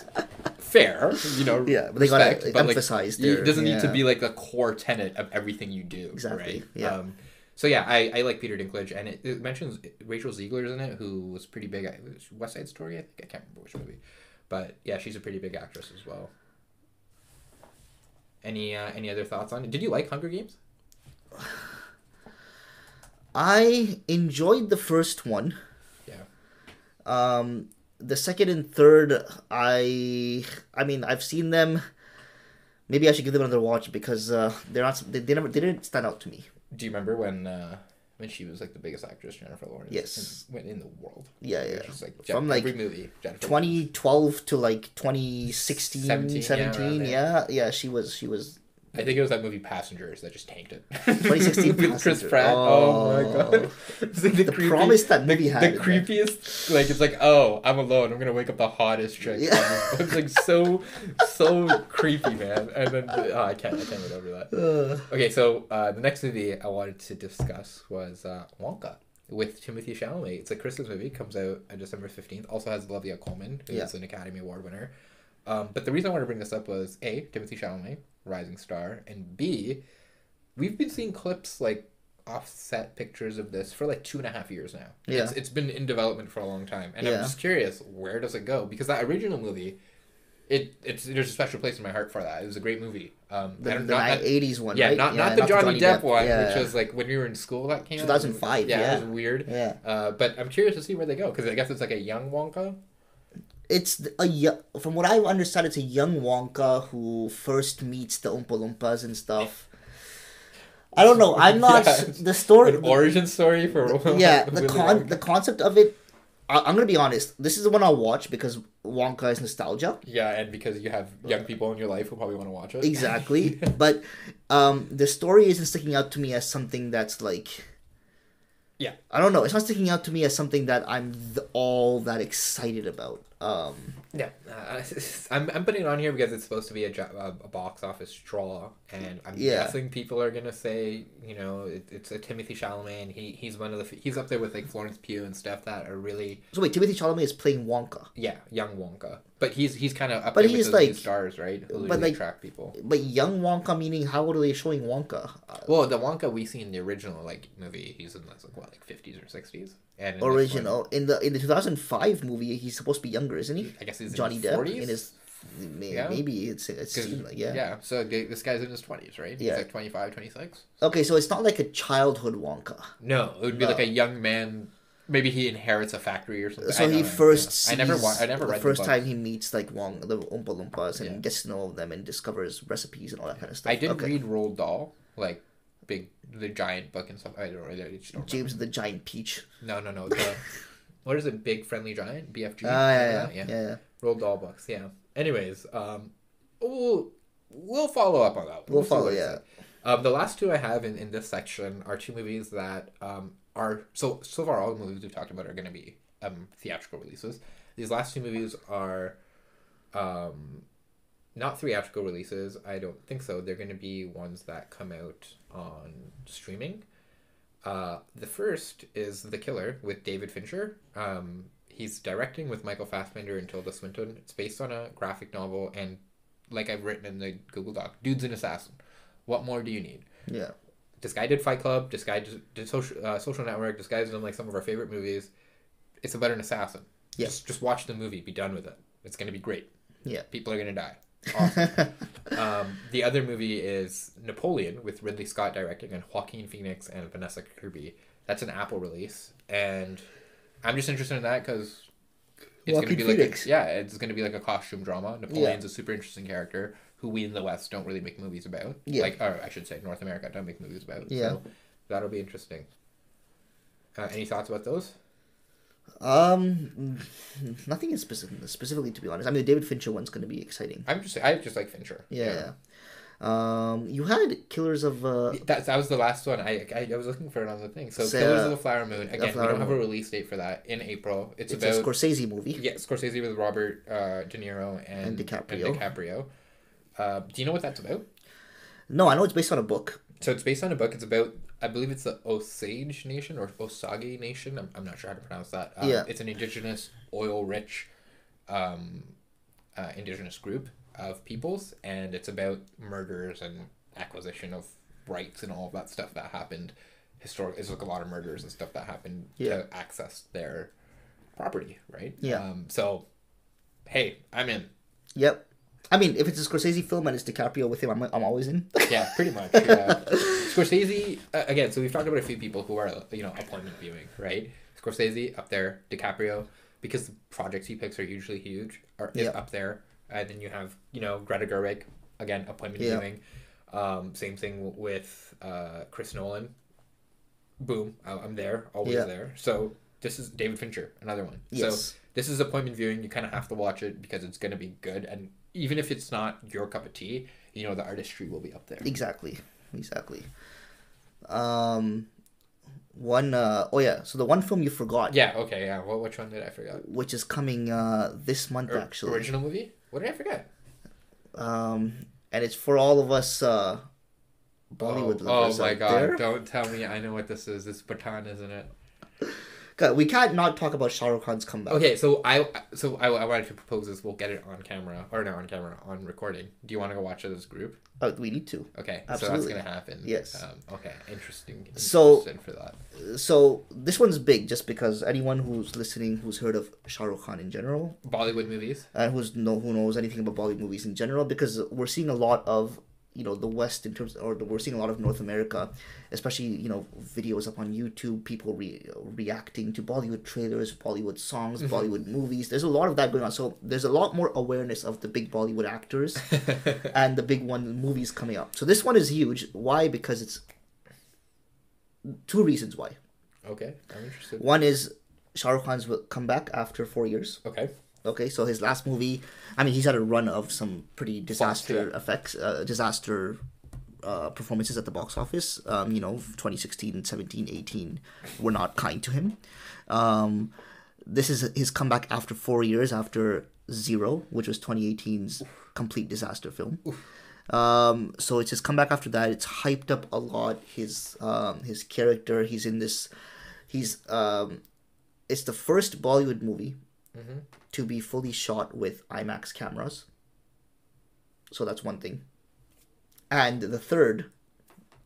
fair, Yeah, but they gotta emphasize. It doesn't need to be like a core tenet of everything you do. Exactly. Right? Yeah. So yeah, I like Peter Dinklage, and it mentions Rachel Ziegler's in it, who was pretty big. West Side Story, I think. I can't remember which movie, but yeah, she's a pretty big actress as well. Any other thoughts on it? Did you like Hunger Games? I enjoyed the first one. Yeah. The second and third, I mean, I've seen them. Maybe I should give them another watch because they're not. They didn't stand out to me. Do you remember when she was like the biggest actress, Jennifer Lawrence? Yes. In the world. Yeah. She's like from every movie. Jennifer 2012 Lawrence. to like 2016, 17. Yeah. She was. I think it was that movie Passengers that just tanked it. 2016 with Chris Pratt. Oh my god! It's like the promise that movie had. The creepiest. Like it's like, oh, I'm alone. I'm gonna wake up the hottest chick. Yeah. It's like so creepy, man. And then I can't get over that. Okay, so the next movie I wanted to discuss was Wonka with Timothée Chalamet. It's a Christmas movie. It comes out on December 15th. Also has Olivia Colman, who is an Academy Award winner. But the reason I wanted to bring this up was A, Timothée Chalamet, rising star, and B, we've been seeing clips like offset pictures of this for like 2.5 years now. Yeah. It's been in development for a long time, and I'm just curious, where does it go? Because that original movie, there's a special place in my heart for that. It was a great movie. The 80s one, yeah, right? Not the Johnny Depp one, which was like when we were in school that came 2005, out. Yeah, it was weird. Yeah. But I'm curious to see where they go, because I guess it's like a young Wonka. It's from what I understand, it's a young Wonka who first meets the Oompa Loompas and stuff. I don't know. I'm not the story. An origin story for the concept of it. I'm gonna be honest. This is the one I'll watch because Wonka is nostalgia. Yeah, and because you have young people in your life who probably want to watch it. Exactly, but the story isn't sticking out to me as something that's like. Yeah, I don't know. It's not sticking out to me as something that I'm all that excited about. Yeah, I'm putting it on here because it's supposed to be a box office draw, and I'm guessing people are gonna say, it's a Timothée Chalamet, and he's one of he's up there with like Florence Pugh and stuff that are really. So wait, Timothée Chalamet is playing Wonka. Yeah, young Wonka, but he's kind of up but there he's with like, those new stars, right? Who but really like, attract people. But young Wonka meaning how old are they showing Wonka? Well, the Wonka we see in the original movie, he's in like 50s or 60s. And original in the 2005 movie, he's supposed to be younger, isn't he? I guess he's Johnny in his Depp 40s? in his maybe it's like yeah. So this guy's in his 20s, right? Yeah. He's like 25, 26. Okay, so it's not like a childhood Wonka. No, it would be like a young man. Maybe he inherits a factory or something. So he first sees, I never read the first time he meets like the Oompa Loompas and gets to know them and discovers recipes and all that kind of stuff. I did read Roald Dahl, like the giant book and stuff. I don't James the Giant Peach. No. What is it? Big Friendly Giant? BFG? Yeah. Roald Dahl books, yeah. Anyways, we'll follow up on that. We'll follow, yeah. The last two I have in this section are two movies that are... So far, all the movies we've talked about are going to be theatrical releases. These last two movies are not theatrical releases. I don't think so. They're going to be ones that come out on streaming. The first is The Killer with David Fincher. He's directing with Michael Fassbender and Tilda Swinton. It's based on a graphic novel, and like I've written in the Google Doc, dude's an assassin. What more do you need? Yeah. This guy did Fight Club. This guy did Social Network. This guy's done like some of our favorite movies. It's about an assassin. Yeah. Just watch the movie. Be done with it. It's going to be great. Yeah. People are going to die. Awesome. The other movie is Napoleon with Ridley Scott directing and Joaquin Phoenix and Vanessa Kirby That's an Apple release, and I'm just interested in that because it's going to be Phoenix. it's going to be like a costume drama. Napoleon's a super interesting character who we in the West don't really make movies about. Yeah. Or I should say North America don't make movies about. Yeah. So that'll be interesting. Any thoughts about those? Nothing is specifically, to be honest. I mean, the David Fincher one's going to be exciting. I just like Fincher. Yeah. You had Killers of... That was the last one. I was looking for it on the thing. So Sarah, Killers of the Flower Moon. Again, we don't have a Moon. release date for that in April. It's a about Scorsese movie. Yeah, Scorsese with Robert De Niro and DiCaprio. Do you know what that's about? No, I know it's based on a book. So it's based on a book. It's about, I believe it's the Osage Nation or Osage Nation. I'm not sure how to pronounce that. It's an indigenous, oil-rich indigenous group of peoples, and it's about murders and acquisition of rights and all of that stuff that happened historically. It's like a lot of murders and stuff that happened to access their property, right? Yeah. So, hey, I'm in. Yep. I mean, if it's a Scorsese film and it's DiCaprio with him, I'm always in. Yeah, pretty much. Yeah. Scorsese, again, so we've talked about a few people who are, appointment viewing, right? Scorsese, up there. DiCaprio, because the projects he picks are usually huge, is up there. And then you have, Greta Gerwig, again, appointment viewing. Same thing with Chris Nolan. Boom, I'm there, always there. So this is David Fincher, another one. Yes. So this is appointment viewing. You kind of have to watch it because it's going to be good. And even if it's not your cup of tea, the artistry will be up there. Exactly. So the one film you forgot. Yeah, okay, yeah. Well, which one did I forget? Which is coming this month, actually. Original movie? What did I forget? And it's for all of us Bollywood lovers. Oh my god, there. Don't tell me I know what this is. It's Pathan, isn't it? God, we can't not talk about Shah Rukh Khan's comeback. Okay, so I wanted to propose this. We'll get it on camera. Or not on camera, on recording. Do you want to go watch it as a group? We need to. Okay, absolutely. So that's going to happen. Yes. Okay, interesting So, for that. So, this one's big just because anyone who's listening who's heard of Shah Rukh Khan in general. Bollywood movies. And who knows anything about Bollywood movies in general, because we're seeing a lot of, the West we're seeing a lot of North America, especially, videos up on YouTube, people reacting to Bollywood trailers, Bollywood songs, Bollywood movies. There's a lot of that going on. So there's a lot more awareness of the big Bollywood actors and the big movies coming up. So this one is huge. Why? Because it's two reasons why. Okay, I'm interested. One is Shah Rukh Khan's comeback after 4 years. Okay, so his last movie, I mean, he's had a run of some pretty disaster performances at the box office. 2016, 17, 18 were not kind to him. This is his comeback after 4 years, after Zero, which was 2018's complete disaster film. So it's his comeback after that. It's hyped up a lot. His character, he's in this, it's the first Bollywood movie to be fully shot with IMAX cameras. So that's one thing. And the third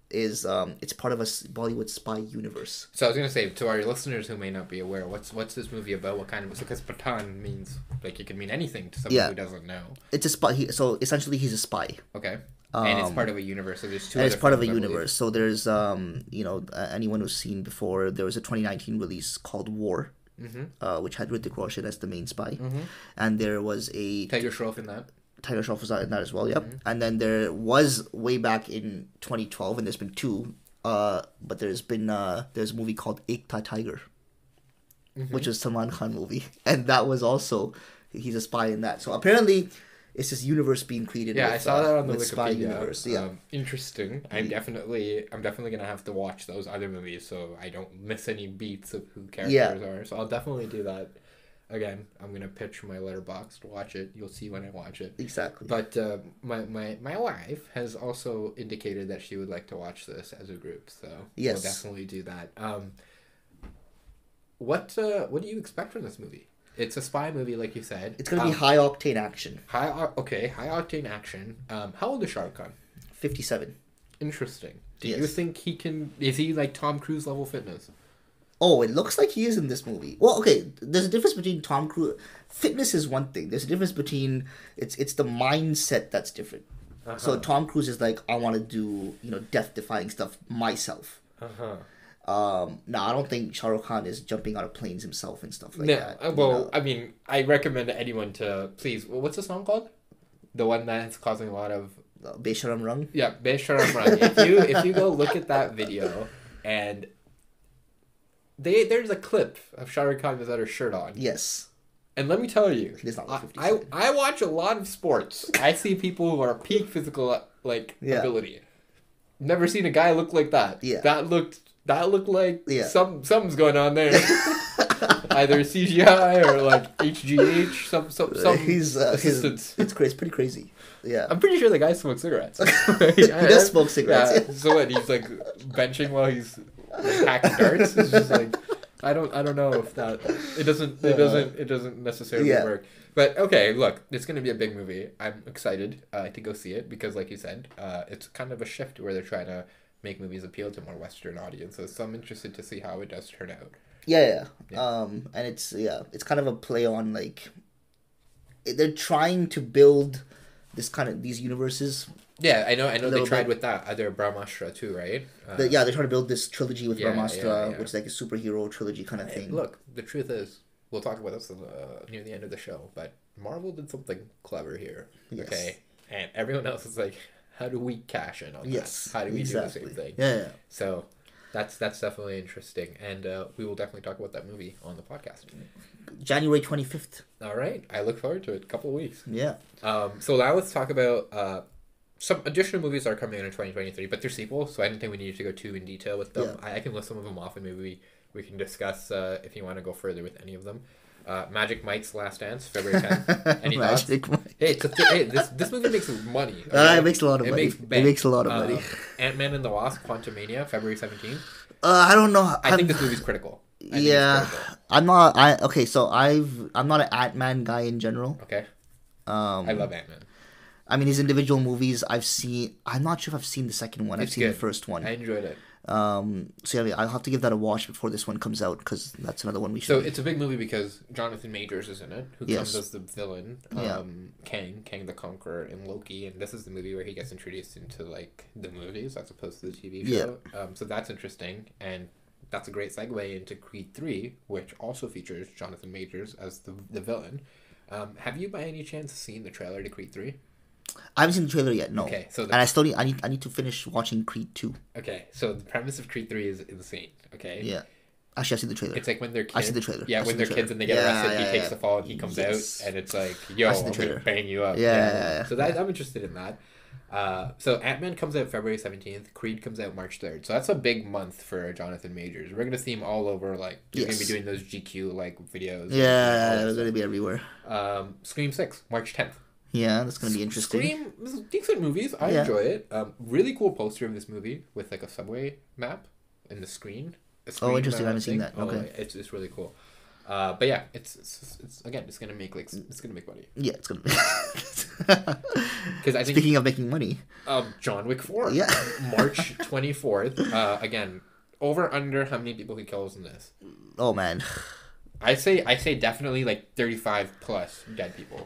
is it's part of a Bollywood spy universe. So I was going to say, to our listeners who may not be aware, what's this movie about? What kind of... Because Pathan means, it can mean anything to someone who doesn't know. It's a spy. So essentially he's a spy. Okay. And it's part of a universe. So there's two and other it's part of a films, universe. So there's, anyone who's seen before, there was a 2019 release called War. Which had Hrithik Roshan as the main spy, and there was a Tiger Shroff in that. Tiger Shroff was in that as well. Yep. And then there was way back in 2012, and there's been two. But there's a movie called Ek Tha Tiger, which was Salman Khan movie, and that was also he's a spy in that. So apparently, it's this universe being created. Yeah, I saw that on the spy Wikipedia. Universe. Yeah, interesting. I'm definitely gonna have to watch those other movies so I don't miss any beats of who characters are. So I'll definitely do that. Again, I'm gonna pitch my Letterboxd to watch it. You'll see when I watch it. Exactly. But my wife has also indicated that she would like to watch this as a group. So we'll definitely do that. What do you expect from this movie? It's a spy movie, like you said. It's going to be high-octane action. High-octane action. How old is Shah Rukh Khan? 57. Interesting. Do you think he can... Is he like Tom Cruise level fitness? Oh, it looks like he is in this movie. Well, okay, there's a difference between Tom Cruise... Fitness is one thing. There's a difference between... It's the mindset that's different. So Tom Cruise is like, I want to do, death-defying stuff myself. No, I don't think Shah Rukh Khan is jumping out of planes himself and stuff like that. Well, I mean, I recommend anyone to please. What's the song called? The one that's causing a lot of Besharam Rang. Yeah, Besharam Rang. If you go look at that video, and there's a clip of Shah Rukh Khan without her shirt on. Yes. And let me tell you, He does not look 50 I watch a lot of sports. I see people who are peak physical ability. Never seen a guy look like that. Yeah. That looked like Yeah. something's going on there. Either CGI or like HGH. Some assistance. It's crazy. It's pretty crazy. Yeah. I'm pretty sure the guy smokes cigarettes. He does smoke cigarettes. Yeah. So what? He's like benching while he's hacking darts. It's just like I don't know if that it doesn't necessarily work. But okay, look, it's gonna be a big movie. I'm excited to go see it because, like you said, it's kind of a shift where they're trying to make movies appeal to more Western audiences. So I'm interested to see how it does turn out. Yeah. And it's kind of a play on like they're trying to build these universes. Yeah, I know. They tried with that other Brahmastra too, right? They're trying to build this trilogy with Brahmastra, which is like a superhero trilogy kind of thing. Look, the truth is, we'll talk about this near the end of the show, but Marvel did something clever here. Yes. Okay, and everyone else is like, how do we cash in on that? How do we do the same thing? Yeah. So that's definitely interesting, and we will definitely talk about that movie on the podcast. January 25th. All right, I look forward to it. A couple of weeks. Yeah. So now let's talk about some additional movies are coming out in 2023, but they're sequels, so I don't think we need to go too in detail with them. Yeah. I can list some of them off, and maybe we can discuss if you want to go further with any of them. Magic Mike's Last Dance, February 10th. Any thoughts? Hey, this movie makes money. Okay? It makes a lot of money. It makes a lot of money. Ant-Man and the Wasp: Quantumania, February 17th. I don't know. I think this movie's critical. I'm not. I'm not an Ant-Man guy in general. Okay. I love Ant-Man. I mean, his individual movies I've seen. I'm not sure if I've seen the second one. I've seen the first one. I enjoyed it. So yeah, I'll have to give that a watch before this one comes out because that's another one we should. So it's a big movie because Jonathan Majors is in it, who comes as the villain, Kang the Conqueror in Loki, and this is the movie where he gets introduced into like the movies as opposed to the TV show. So that's interesting, and that's a great segue into Creed 3, which also features Jonathan Majors as the villain. Have you by any chance seen the trailer to Creed 3? I haven't seen the trailer yet. No. Okay, so and I still need to finish watching Creed 2. Okay, so the premise of Creed 3 is insane. Okay. Yeah. Actually, I see the trailer. It's like when they're kids. I see the trailer. Yeah, when they're kids and they get arrested, he takes the fall and he comes out, and it's like, yo, I'm gonna bang you up. Yeah. So I'm interested in that. So Ant-Man comes out February 17th. Creed comes out March 3rd. So that's a big month for Jonathan Majors. We're gonna see him all over. Like he's gonna be doing those GQ like videos. Yeah, they're gonna be everywhere. Scream 6 March 10th. Yeah, that's gonna be interesting. Scream is decent movies. I enjoy it. Really cool poster of this movie with like a subway map in the screen. Oh, interesting. I haven't seen that. Okay, it's really cool. But yeah, it's again, it's gonna make money. Yeah, it's gonna. Because I think speaking of making money, John Wick 4. Yeah, March 24th. Again, over under how many people he kills in this? Oh man. I say definitely like 35 plus dead people.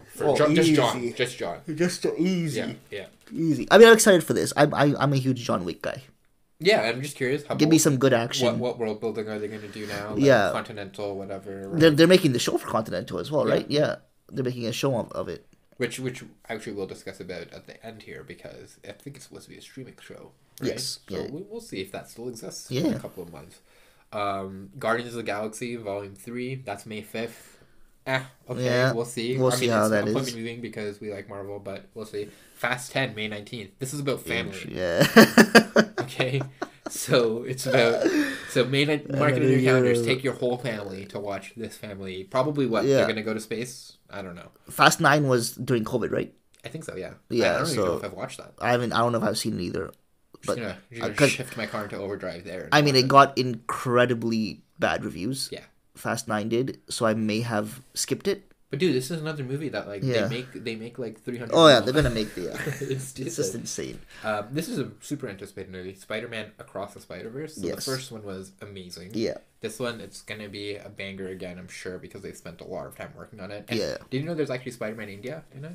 Just John. Just easy. Yeah. Easy. I mean, I'm excited for this. I'm a huge John Wick guy. Yeah, I'm just curious. Give me some good action. What world building are they going to do now? Like Continental, whatever. They're making the show for Continental as well, right? Yeah, they're making a show of it. Which actually we'll discuss about at the end here because I think it's supposed to be a streaming show. Right? Yes. So we'll see if that still exists in a couple of months. Guardians of the Galaxy Volume 3, that's May 5th. We'll see. We'll see how that is. I'm moving because we like Marvel, but we'll see. Fast 10, May 19th. This is about family. Yeah. Okay. So it's about mark it in your calendars. Take your whole family to watch this family. Probably they're gonna go to space. I don't know. Fast 9 was during COVID, right? I think so. Yeah. Yeah. I don't even know if I've watched that. I don't know if I've seen it either. But you're gonna shift my car into overdrive there. I mean, it got incredibly bad reviews. Yeah. Fast 9 did, so I may have skipped it. But dude, this is another movie that like they make like 300. Oh yeah, they're gonna make the. It's just insane. This is a super anticipated movie, Spider-Man Across the Spider-Verse. So the first one was amazing. Yeah. This one, it's gonna be a banger again, I'm sure, because they spent a lot of time working on it. And yeah. Did you know there's actually Spider-Man India in it?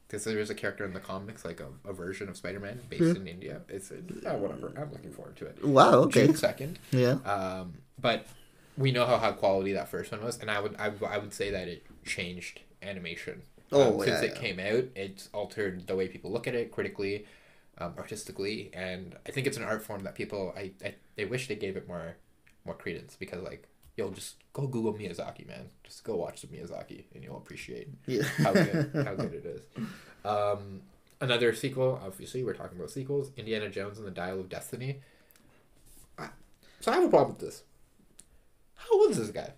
because there is a character in the comics, like a version of Spider-Man based in India. It's whatever. I'm looking forward to it. Wow. Okay. June 2nd. Yeah. But we know how high quality that first one was, and I would say that it changed animation. Since it came out, it's altered the way people look at it critically, artistically, and I think it's an art form that people I wish they gave it more credence, because like, yo, just go Google Miyazaki, man. Just go watch some Miyazaki, and you'll appreciate how good it is. Another sequel, obviously, we're talking about sequels. Indiana Jones and the Dial of Destiny. So I have a problem with this. How old is this guy?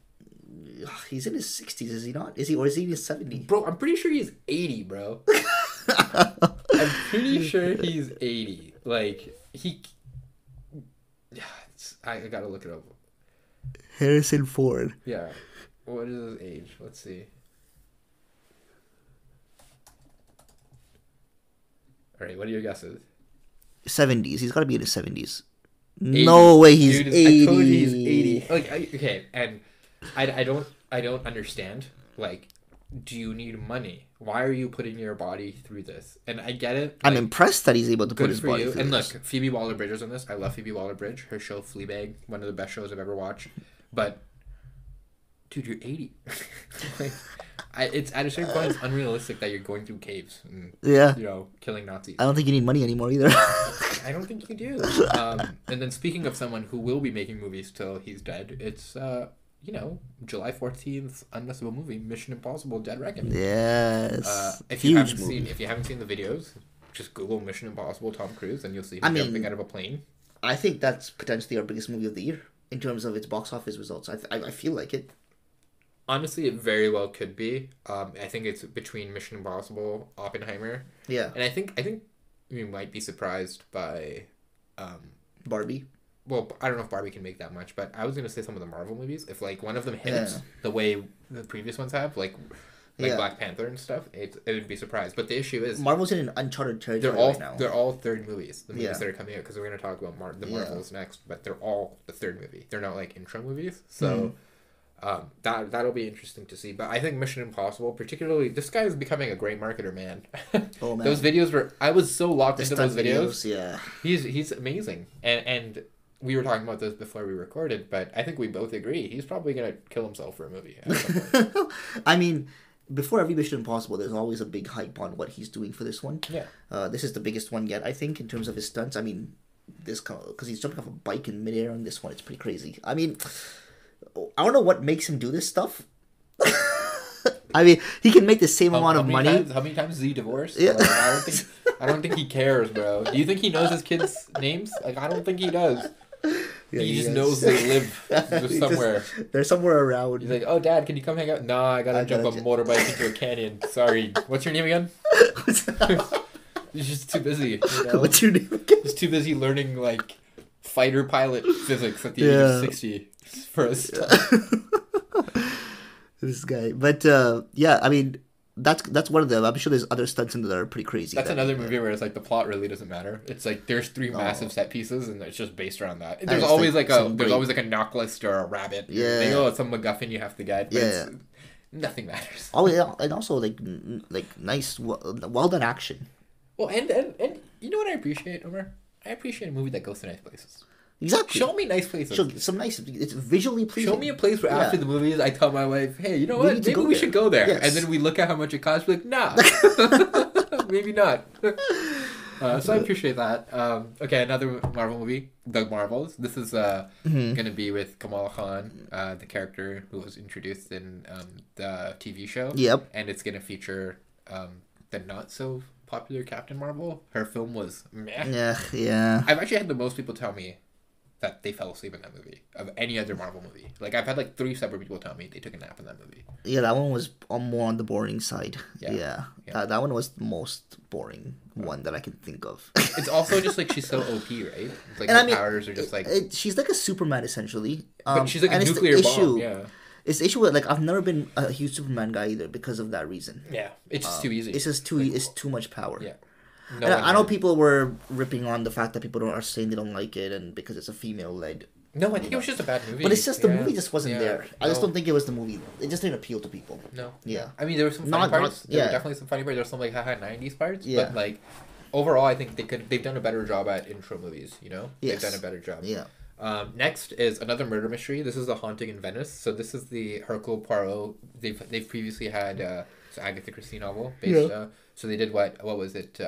He's in his 60s, is he not? Is he in his 70s? Bro, I'm pretty sure he's 80, bro. I'm pretty sure he's 80. Like, I gotta look it up. Harrison Ford. Yeah. What is his age? Let's see. Alright, what are your guesses? 70s. He's gotta be in his 70s. 80. No way, he's 80. I told you he's 80. Like, okay, and I don't understand. Like, do you need money? Why are you putting your body through this? And I get it. I'm impressed that he's able to put his body through and this. Look, Phoebe Waller-Bridge is on this. I love Phoebe Waller-Bridge. Her show Fleabag, one of the best shows I've ever watched. But, dude, you're 80. Like, it's at a certain point, it's unrealistic that you're going through caves and killing Nazis. I don't think you need money anymore either. I don't think you do. And then speaking of someone who will be making movies till he's dead, it's July 14th, unmissable movie, Mission Impossible: Dead Reckoning. Yes. If you haven't seen the videos, just Google Mission Impossible Tom Cruise and you'll see him jumping out of a plane. I think that's potentially our biggest movie of the year in terms of its box office results. I feel like it. Honestly, it very well could be. I think it's between Mission Impossible, Oppenheimer. Yeah. And I think we might be surprised by Barbie. Well, I don't know if Barbie can make that much, but I was going to say some of the Marvel movies. If like one of them hits the way the previous ones have, like Black Panther and stuff, it would be surprised. But the issue is Marvel's in an uncharted territory right now. They're all third movies. The movies that are coming out, because we're going to talk about the Marvels next, but they're all the third movie. They're not like intro movies, so. That'll be interesting to see. But I think Mission Impossible, particularly, this guy is becoming a great marketer, man. Oh man, those videos I was so locked into those videos. Yeah, he's amazing, and we were talking about this before we recorded, but I think we both agree he's probably gonna kill himself for a movie at some point. I mean, before every Mission Impossible, there's always a big hype on what he's doing for this one. Yeah, this is the biggest one yet, I think, in terms of his stunts. I mean, because he's jumping off a bike in midair on this one, it's pretty crazy. I mean, I don't know what makes him do this stuff. I mean, he can make the same amount of money. How many times is he divorced? Yeah. Like, I don't think he cares, bro. Do you think he knows his kids' names? Like, I don't think he does. Yeah, he just knows they live just somewhere. They're somewhere around. He's like, "Oh, Dad, can you come hang out?" Nah, I gotta jump a motorbike into a canyon. Sorry. What's your name again? He's just too busy. You know? What's your name again? He's too busy learning like fighter pilot physics at the age of 60 for us. This guy, but I mean, that's one of them. I'm sure there's other stunts in there that are pretty crazy. That's another movie where it's like the plot really doesn't matter. It's like there's three massive set pieces and it's just based around that. There's always like always like a knock list or a rabbit. Yeah. They go, it's some MacGuffin you have to get. But nothing matters. Oh yeah, and also like nice, well done action. Well, and you know what I appreciate, Omar? I appreciate a movie that goes to nice places. Exactly. Show me nice places. Show some nice. It's visually pleasing. Show me a place where after the movies, I tell my wife, "Hey, you know what? Maybe we should go there." Yes. And then we look at how much it costs. We're like, "Nah, maybe not." So I appreciate that. Okay, another Marvel movie, The Marvels. This is gonna be with Kamala Khan, the character who was introduced in the TV show. Yep. And it's gonna feature the not so popular Captain Marvel. Her film was meh. Yeah. I've actually had the most people tell me that they fell asleep in that movie of any other Marvel movie. Like, I've had like 3 separate people tell me they took a nap in that movie. Yeah, that one was more on the boring side. Yeah. That one was the most boring one that I can think of. It's also just like she's so OP, right? It's like her powers are just like... she's like a Superman, essentially. But she's like a nuclear bomb, yeah. It's the issue with, like, I've never been a huge Superman guy either because of that reason. Yeah, it's just too easy. It's just too much power. Yeah. I know people were ripping on the fact that people are saying they don't like it and because it's a female-led No, I think it was just a bad movie. But it's just the movie just wasn't there. I just No. don't think it was the movie. It just didn't appeal to people. No. Yeah. I mean, there were some funny parts. There were definitely some funny parts. There were some like haha 90s parts. Yeah. But like overall, I think they've done a better job at intro movies. You know, Yes. they've done a better job. Yeah. Next is another murder mystery. This is The Haunting in Venice. So this is the Hercule Poirot. They've previously had Agatha Christie novel based. So they did what was it?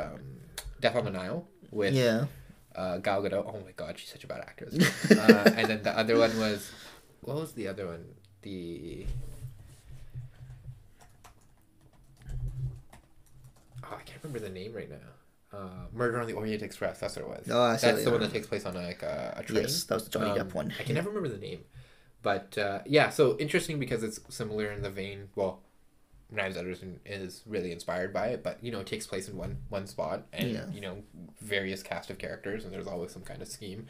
Death on the Nile with Gal Gadot. Oh my God, she's such a bad actress. And then the other one was, what was the other one? I can't remember the name right now. Murder on the Orient Express. That's what it was. Oh, that's the one that takes place on a train. Yes, that was the Johnny Depp one. I can never remember the name, but yeah. So interesting because it's similar in the vein. Well, Knives Out is really inspired by it, but it takes place in one spot, and various cast of characters, and there's always some kind of scheme.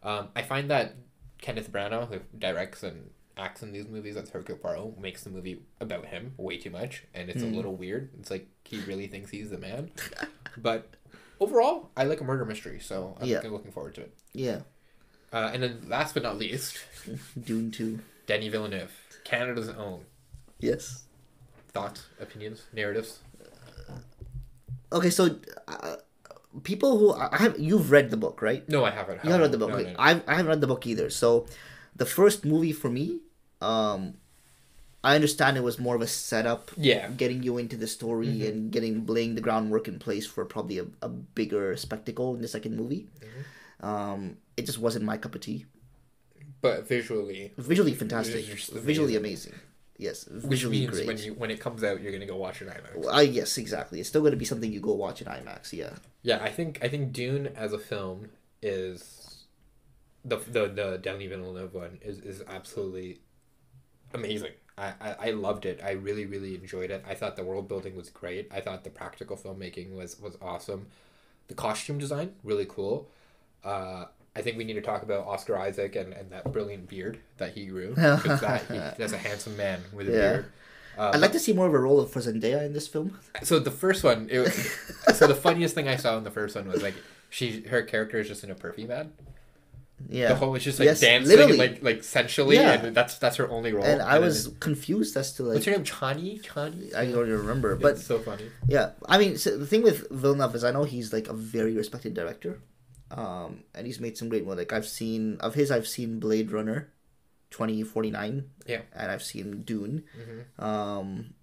I find that Kenneth Branagh, who directs and acts in these movies as Hercule Poirot, makes the movie about him way too much, and it's a little weird. It's like he really thinks he's the man. But overall, I like a murder mystery, so I'm looking forward to it. Yeah. And then last but not least, Dune 2. Denis Villeneuve, Canada's own. Yes. Thoughts, opinions, narratives? Okay, so people who you've read the book, right? No, I haven't. You haven't read the book. No. I haven't read the book either. So the first movie for me, I understand it was more of a setup, getting you into the story and laying the groundwork in place for probably a bigger spectacle in the second movie. It just wasn't my cup of tea. But visually fantastic, visually amazing. Yes, visually Which means great. when it comes out, you're gonna go watch it in IMAX. Yes, exactly. It's still going to be something you go watch in IMAX. Yeah. Yeah, I think Dune as a film is the Denis Villeneuve one is absolutely amazing. I loved it. I really, really enjoyed it. I thought the world building was great. I thought the practical filmmaking was awesome. The costume design, really cool. I think we need to talk about Oscar Isaac and that brilliant beard that he grew. Because that's a handsome man with a beard. I'd like to see more of a role for Zendaya in this film. So the first one, so the funniest thing I saw in the first one was like her character is just in a perfume ad. Yeah, the whole is just like dancing, literally. like sensually, and that's her only role. And I was confused as to what's her name, Chani? I don't even remember, but it's so funny. Yeah, I mean, so the thing with Villeneuve is I know he's like a very respected director, and he's made some great ones. Like I've seen Blade Runner, 2049. Yeah, and I've seen Dune. Am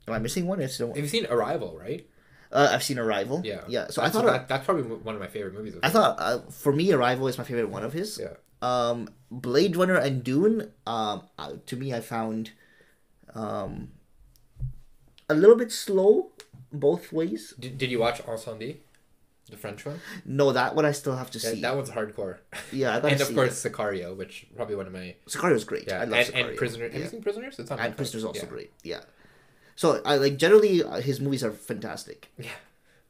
I missing one? Have you seen Arrival? Right. I've seen Arrival. Yeah. So I thought that's probably one of my favorite movies. I thought for me, Arrival is my favorite one of his. Yeah. Blade Runner and Dune. To me, I found a little bit slow both ways. Did you watch Incendie, the French one? No, that one I still have to see. That one's hardcore. Yeah, I gotta and of see course Sicario, which probably one of my. Sicario's great. Yeah, I love Sicario. And Prisoners. Have you seen Prisoners? It's on and Netflix. Prisoners also great. Yeah. So I like generally his movies are fantastic. Yeah,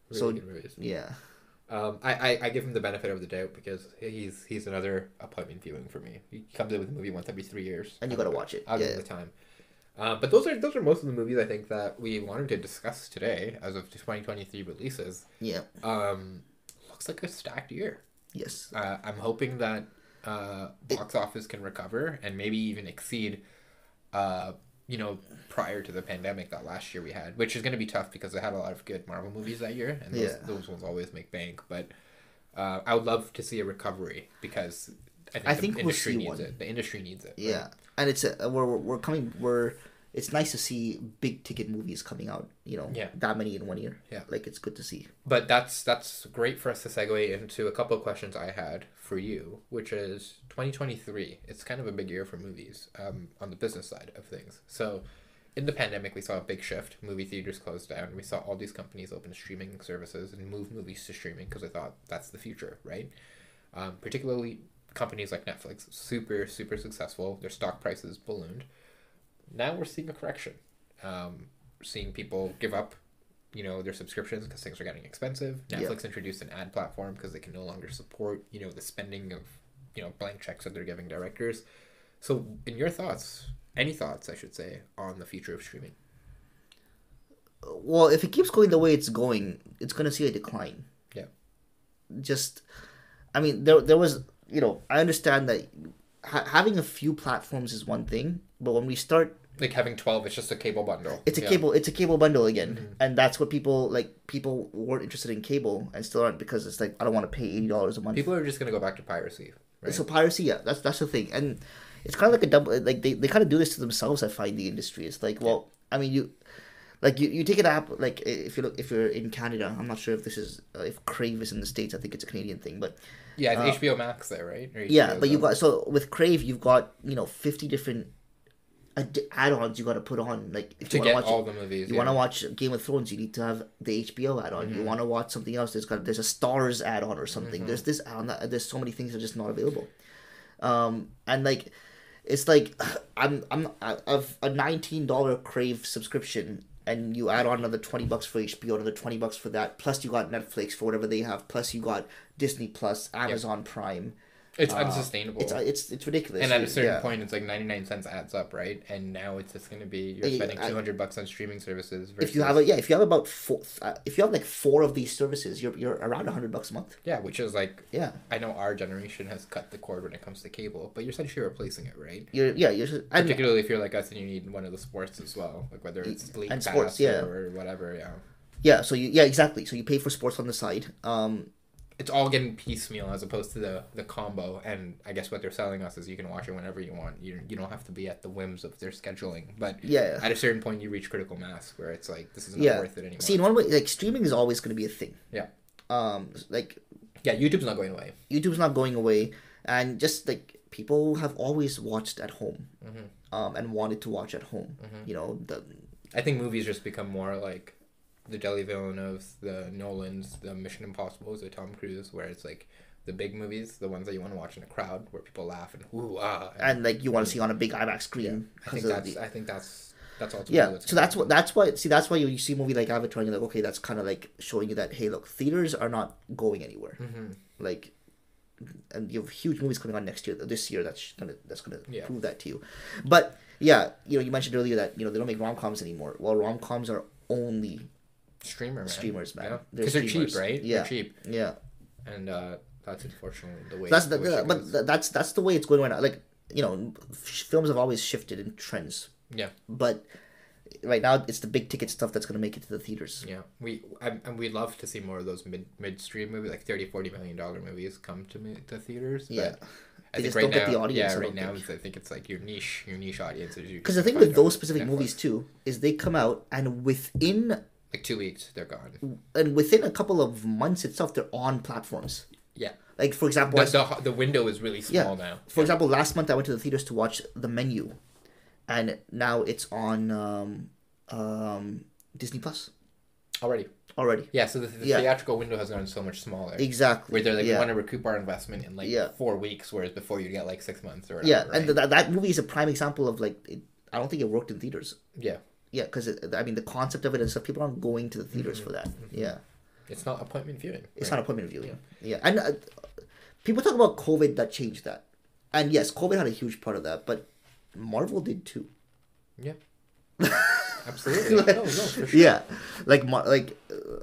really good movies. Yeah, I give him the benefit of the doubt because he's another appointment viewing for me. He comes in with a movie once every 3 years, and you gotta watch it. I'll give him the time. But those are most of the movies I think that we wanted to discuss today as of 2023 releases. Yeah. Looks like a stacked year. Yes. I'm hoping that box office can recover and maybe even exceed. Prior to the pandemic that last year we had, which is going to be tough because they had a lot of good Marvel movies that year, and those ones always make bank. But I would love to see a recovery because I think the industry needs it. The industry needs it. Yeah, right? and it's it's nice to see big ticket movies coming out. That many in 1 year. Yeah, like it's good to see. But that's great for us to segue into a couple of questions I had for you, which is 2023. It's kind of a big year for movies on the business side of things. So in the pandemic, we saw a big shift. Movie theaters closed down. We saw all these companies open streaming services and move movies to streaming because they thought that's the future, right? Particularly companies like Netflix, super, super successful. Their stock prices ballooned. Now we're seeing a correction. We're seeing people give up, their subscriptions because things are getting expensive. Netflix introduced an ad platform because they can no longer support, the spending of, blank checks that they're giving directors. So in your thoughts, any thoughts, I should say, on the future of streaming? Well, if it keeps going the way it's going, it's going to see a decline. Yeah. There was, I understand that having a few platforms is one thing, but when we start like having 12, it's just a cable bundle. It's a cable bundle again, and that's what people weren't interested in cable and still aren't because it's like I don't want to pay $80 a month. People are just gonna go back to piracy. Right? So piracy, yeah, that's the thing, and it's kind of like a double. Like they kind of do this to themselves. I find the industry. It's like, well, I mean, you take an app like if you're in Canada. I'm not sure if this is if Crave is in the States. I think it's a Canadian thing, but yeah, it's HBO Max there, right? Yeah, but you got with Crave, you've got 50 different add-ons you got to put on. Like if to you get watch all the movies, you want to watch Game of Thrones, you need to have the HBO add-on. You want to watch something else, there's a Stars add-on or something. There's this add-on there's so many things that are just not available. And like it's like I'm of a $19 Crave subscription, and you add on another $20 for HBO, another $20 for that. Plus you got Netflix for whatever they have. Plus you got Disney Plus, Amazon Prime. It's unsustainable. It's ridiculous. And at a certain point, it's like 99 cents adds up, right? And now it's just going to be you're spending $200 on streaming services. Versus... If you have about four, if you have like 4 of these services, you're around $100 a month. Yeah, which is like I know our generation has cut the cord when it comes to cable, but you're essentially replacing it, right? Particularly if you're like us and you need one of the sports as well, like whether it's League Pass sports, or whatever. Yeah. So exactly. So you pay for sports on the side. It's all getting piecemeal as opposed to the combo, and I guess what they're selling us is you can watch it whenever you want. You don't have to be at the whims of their scheduling. But at a certain point, you reach critical mass where it's like this is not worth it anymore. See, in one way, like streaming is always going to be a thing. Yeah. YouTube's not going away. YouTube's not going away, and just like people have always watched at home, and wanted to watch at home. I think movies just become more like the Denis Villeneuves, the Nolans, the Mission Impossibles, the Tom Cruise, where it's like the big movies, the ones that you want to watch in a crowd, where people laugh and ooh ah, and like you want to see on a big IMAX screen. Yeah. I think that's ultimately so that's why you see a movie like Avatar, and you're like, okay, that's kind of like showing you that hey, look, theaters are not going anywhere. Like, and you have huge movies coming on this year that's gonna prove that to you. But you mentioned earlier that they don't make rom-coms anymore. Well, rom-coms are only streamers, man. Because they're cheap, right? Yeah, they're cheap. Yeah, and that's unfortunately the way. That's the way it's going right now. Like films have always shifted in trends. Yeah, but right now it's the big ticket stuff that's going to make it to the theaters. Yeah, we'd love to see more of those midstream movies, like $30-40 million movies, come to theaters. Yeah. I think right now, the audience. Yeah, right now I think it's like your niche audiences. Because the thing with those specific movies too is they come out and within like 2 weeks they're gone, and within a couple of months itself they're on platforms. Yeah. Like for example, the window is really small now. For example, last month I went to the theaters to watch The Menu, and now it's on Disney Plus. Already. Yeah, so the theatrical window has gotten so much smaller. Exactly. Where they're like, we want to recoup our investment in like 4 weeks, whereas before you get like 6 months or whatever. Yeah, right? and that movie is a prime example of like, I don't think it worked in theaters. Yeah. Yeah, because the concept of it and stuff, people aren't going to the theaters for that. Yeah. It's not appointment viewing. It's not appointment viewing. Yeah. And people talk about COVID that changed that. And yes, COVID had a huge part of that, but Marvel did too. Yeah. Absolutely. No, for sure. Yeah. Like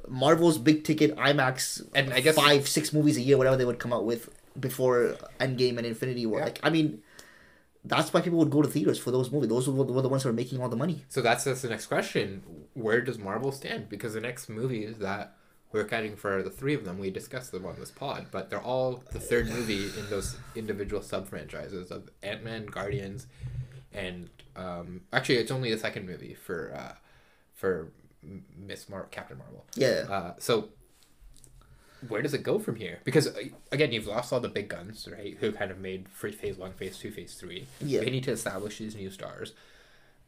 Marvel's big ticket IMAX, and I guess 5-6 movies a year, whatever they would come out with before Endgame and Infinity War. Yeah. Like, I mean, that's why people would go to theaters for those movies. Those were the ones that were making all the money. So that's the next question. Where does Marvel stand? Because the next movies that we're counting for the 3 of them, we discussed them on this pod, but they're all the third movie in those individual sub-franchises of Ant-Man, Guardians, and actually it's only the second movie for Captain Marvel. Yeah. So where does it go from here? Because again, you've lost all the big guns, right? Who kind of made phase 1, phase 2, phase 3. Yeah. They need to establish these new stars,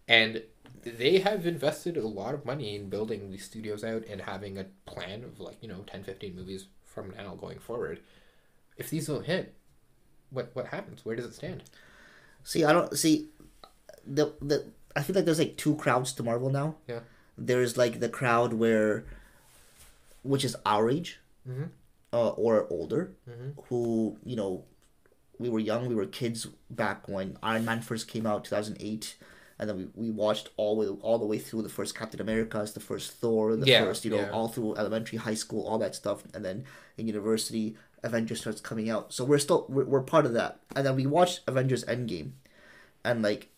and they have invested a lot of money in building these studios out and having a plan of 10-15 movies from now going forward. If these don't hit, what happens? Where does it stand? I feel like there's like 2 crowds to Marvel now. Yeah. There's like the crowd which is our age, or older, who we were young, we were kids back when Iron Man first came out, 2008, and then we watched all the way through the first Captain America's, the first Thor, first all through elementary, high school, all that stuff, and then in university, Avengers starts coming out. So we're part of that. And then we watched Avengers Endgame, and like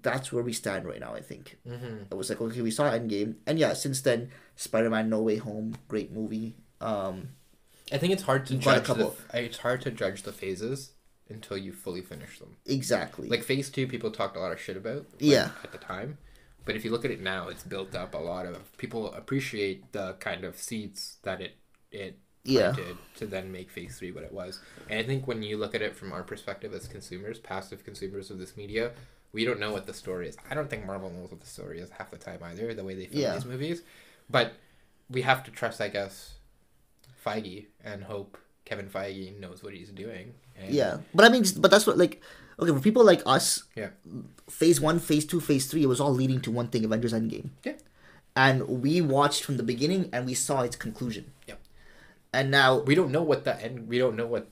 that's where we stand right now. I think it was like, okay, we saw Endgame, and yeah, since then Spider-Man No Way Home, great movie. I think it's hard to judge. It's hard to judge the phases until you fully finish them. Exactly. Like phase 2, people talked a lot of shit about. At the time, but if you look at it now, it's built up a lot of people appreciate the kind of seeds that it planted to then make phase 3 what it was. And I think when you look at it from our perspective as consumers, passive consumers of this media, we don't know what the story is. I don't think Marvel knows what the story is half the time either, the way they film these movies. But we have to trust, I guess, Feige and hope Kevin Feige knows what he's doing. And but that's what, like, okay, for people like us, yeah, phase 1, phase 2, phase 3, it was all leading to one thing: Avengers Endgame. Yeah, and we watched from the beginning and we saw its conclusion. Yeah. And now we don't know what we don't know what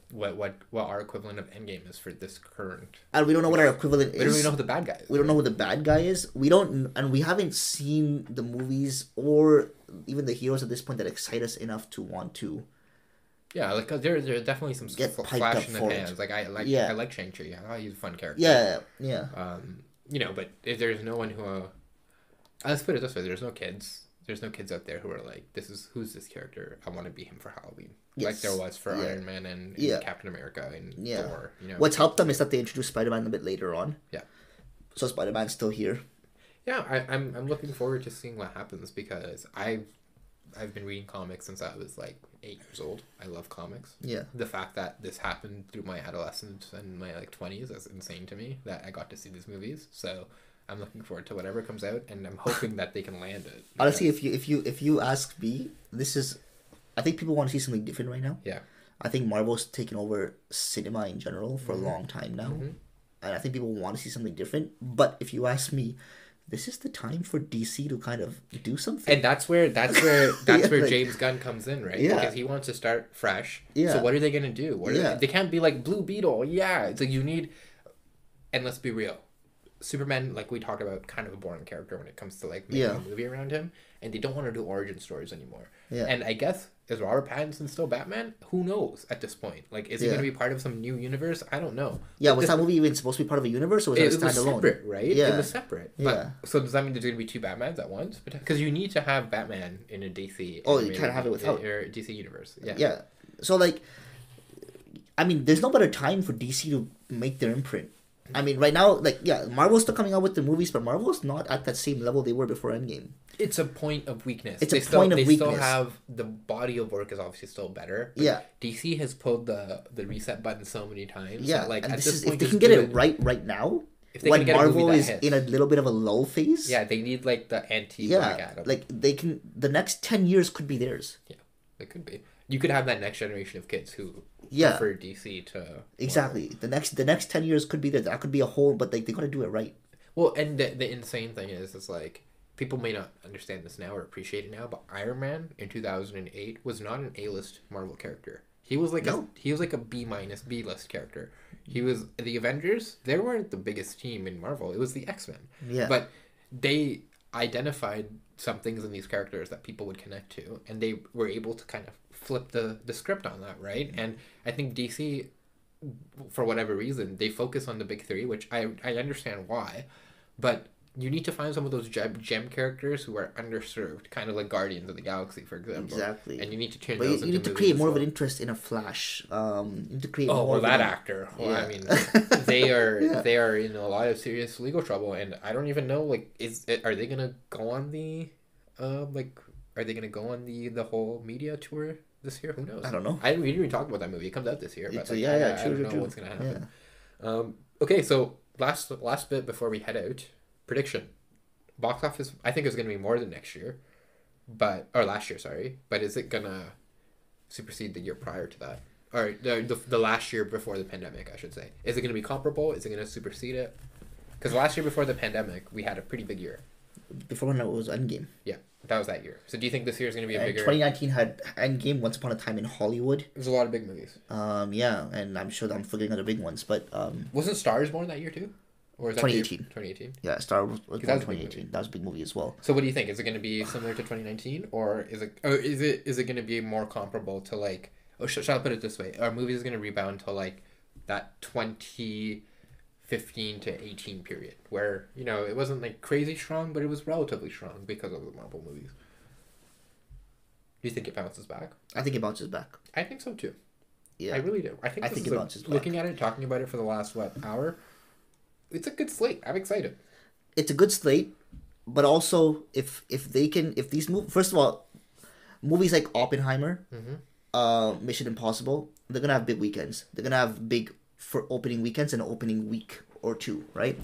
our equivalent of Endgame is for this current. And we don't know what our equivalent is. We don't even know who the bad guy is. We don't know who the bad guy is. We haven't seen the movies or even the heroes at this point that excite us enough to want to. Yeah, like there are definitely some flash in the pans. Like I like Shang-Chi. He's a fun character. Yeah. But if there's no one who, let's put it this way: there's no kids. There's no kids out there who are like, who's this character? I want to be him for Halloween. Yes. Like there was for Iron Man and Captain America and Thor. What's helped them is that they introduced Spider-Man a bit later on. Yeah. So Spider-Man's still here. Yeah, I'm looking forward to seeing what happens because I've been reading comics since I was like 8 years old. I love comics. Yeah. The fact that this happened through my adolescence and my like 20s is insane to me that I got to see these movies. So I'm looking forward to whatever comes out, and I'm hoping that they can land it. Honestly, if you ask me, I think people want to see something different right now. Yeah. I think Marvel's taken over cinema in general for a long time now, and I think people want to see something different. But if you ask me, this is the time for DC to kind of do something. And that's where James Gunn comes in, right? Yeah. Because he wants to start fresh. Yeah. So what are they gonna do? They can't be like Blue Beetle. Yeah. It's like you need, and let's be real. Superman, like we talked about, kind of a boring character when it comes to like making a movie around him, and they don't want to do origin stories anymore. Yeah. And I guess, is Robert Pattinson still Batman? Who knows at this point? Like, is he going to be part of some new universe? I don't know. Yeah, was that movie even supposed to be part of a universe, or was it standalone? It was separate, right? Yeah. It was separate. But, so does that mean there's going to be 2 Batmans at once? Because you need to have Batman in a DC. Oh, you can't have it without. Or DC universe. Yeah. Yeah. So, like, I mean, there's no better time for DC to make their imprint. I mean, right now, like, yeah, Marvel's still coming out with the movies, but Marvel's not at that same level they were before Endgame. It's a point of weakness. It's a point of weakness. They still have, the body of work is obviously still better. Yeah. DC has pulled the reset button so many times. Yeah, like, and at this point, if they can get it right now, when Marvel is in a little bit of a lull phase. Yeah, they need, like, the anti-Black Adam. Like, they can, the next 10 years could be theirs. Yeah, it could be. You could have that next generation of kids who prefer DC to... Exactly. The next 10 years could be there. That could be a whole... But like, they got to do it right. Well, and the insane thing is like... People may not understand this now or appreciate it now, but Iron Man in 2008 was not an A-list Marvel character. He was like a B-, B-list character. He was... The Avengers, they weren't the biggest team in Marvel. It was the X-Men. Yeah. But they identified some things in these characters that people would connect to, and they were able to kind of flip the script on that, right? And I think DC, for whatever reason, they focus on the big 3, which I understand why, but you need to find some of those gem characters who are underserved, kind of like Guardians of the Galaxy, for example. Exactly. And you need to change those into you need to create more of an interest in a Flash. You need to create more of that actor. Well, I mean, they are in a lot of serious legal trouble, and I don't even know, like, are they gonna go on the are they gonna go on the whole media tour this year? Who knows? I don't know. We didn't even talk about that movie. It comes out this year, but true, I don't know what's gonna happen. Yeah. Okay, so last bit before we head out, prediction. Box office, I think, is gonna be more than last year, sorry. But is it gonna supersede the year prior to that, or the last year before the pandemic? I should say. Is it gonna be comparable? Is it gonna supersede it? Because last year before the pandemic, we had a pretty big year. Before when it was Endgame. Yeah, that was that year. So do you think this year is going to be a bigger... 2019 had Endgame, Once Upon a Time in Hollywood. There's a lot of big movies. Yeah, and I'm sure that I'm forgetting other big ones, but... Wasn't Star Wars Born that year too? Or is that 2018. 2018? Yeah, Star Wars was born 2018. That was a big movie as well. So what do you think? Is it going to be similar to 2019? Or is it going to be more comparable to, like, Oh, shall I put it this way? Our movie is going to rebound to like that 2015 to 18 period where, you know, it wasn't like crazy strong, but it was relatively strong because of the Marvel movies. Do you think it bounces back? I think it bounces back. I think so too. Yeah. I really do. I think it bounces back. Looking at it, talking about it for the last, hour, it's a good slate. I'm excited. It's a good slate, but also if these movies, first of all, movies like Oppenheimer, Mission Impossible, they're gonna have big weekends. They're gonna have big for opening weekends and opening week or two, right?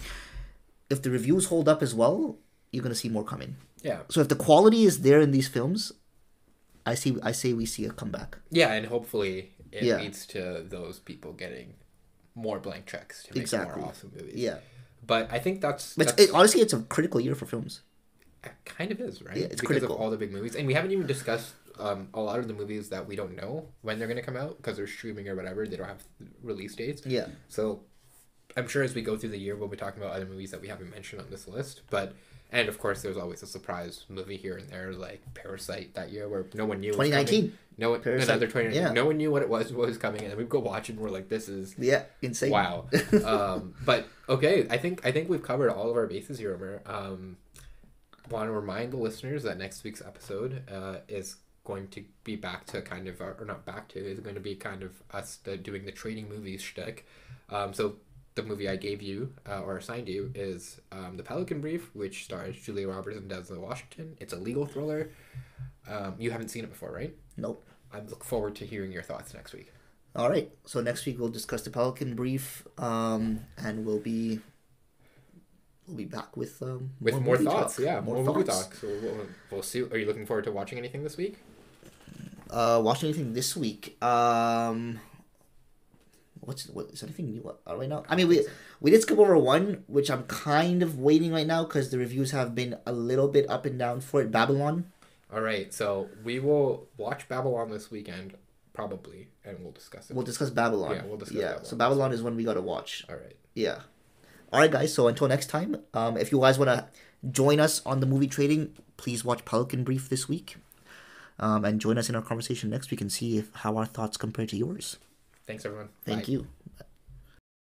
If the reviews hold up as well, you're gonna see more coming. Yeah. So if the quality is there in these films, I say we see a comeback. Yeah, and hopefully it leads to those people getting more blank checks to make more awesome movies. Yeah. But I think honestly, it's a critical year for films. It kind of is, right? Yeah, it's because critical. Of all the big movies. And we haven't even discussed a lot of the movies that we don't know when they're going to come out because they're streaming or whatever. They don't have release dates. Yeah. So I'm sure as we go through the year, we'll be talking about other movies that we haven't mentioned on this list. And of course, there's always a surprise movie here and there, like Parasite that year, where no one knew. 2019. Another 2019. Yeah. No one knew what was coming, and then we go watch it, and we're like, "This is insane." Wow. But okay, I think we've covered all of our bases here, Omer. Want to remind the listeners that next week's episode is going to be back to kind of, or not back to, is going to be kind of us doing the trading movies shtick. So. The movie I gave you, or assigned you, is The Pelican Brief, which stars Julia Roberts and Denzel Washington. It's a legal thriller. You haven't seen it before, right? Nope. I look forward to hearing your thoughts next week. All right. So next week we'll discuss The Pelican Brief, and we'll be back with more thoughts. Talk. Yeah, more movie talk. So we'll see. Are you looking forward to watching anything this week? Watching anything this week? What is anything new right now? I mean, we did skip over one, which I'm kind of waiting right now because the reviews have been a little bit up and down for it. Babylon. All right, so we will watch Babylon this weekend, probably, and we'll discuss it. We'll discuss Babylon. Yeah, we'll discuss Babylon. So Babylon is one we got to watch. All right. Yeah. All right, guys. So until next time, if you guys want to join us on the movie trading, please watch Pelican Brief this week, and join us in our conversation next week and see how our thoughts compare to yours. Thanks, everyone. Thank you.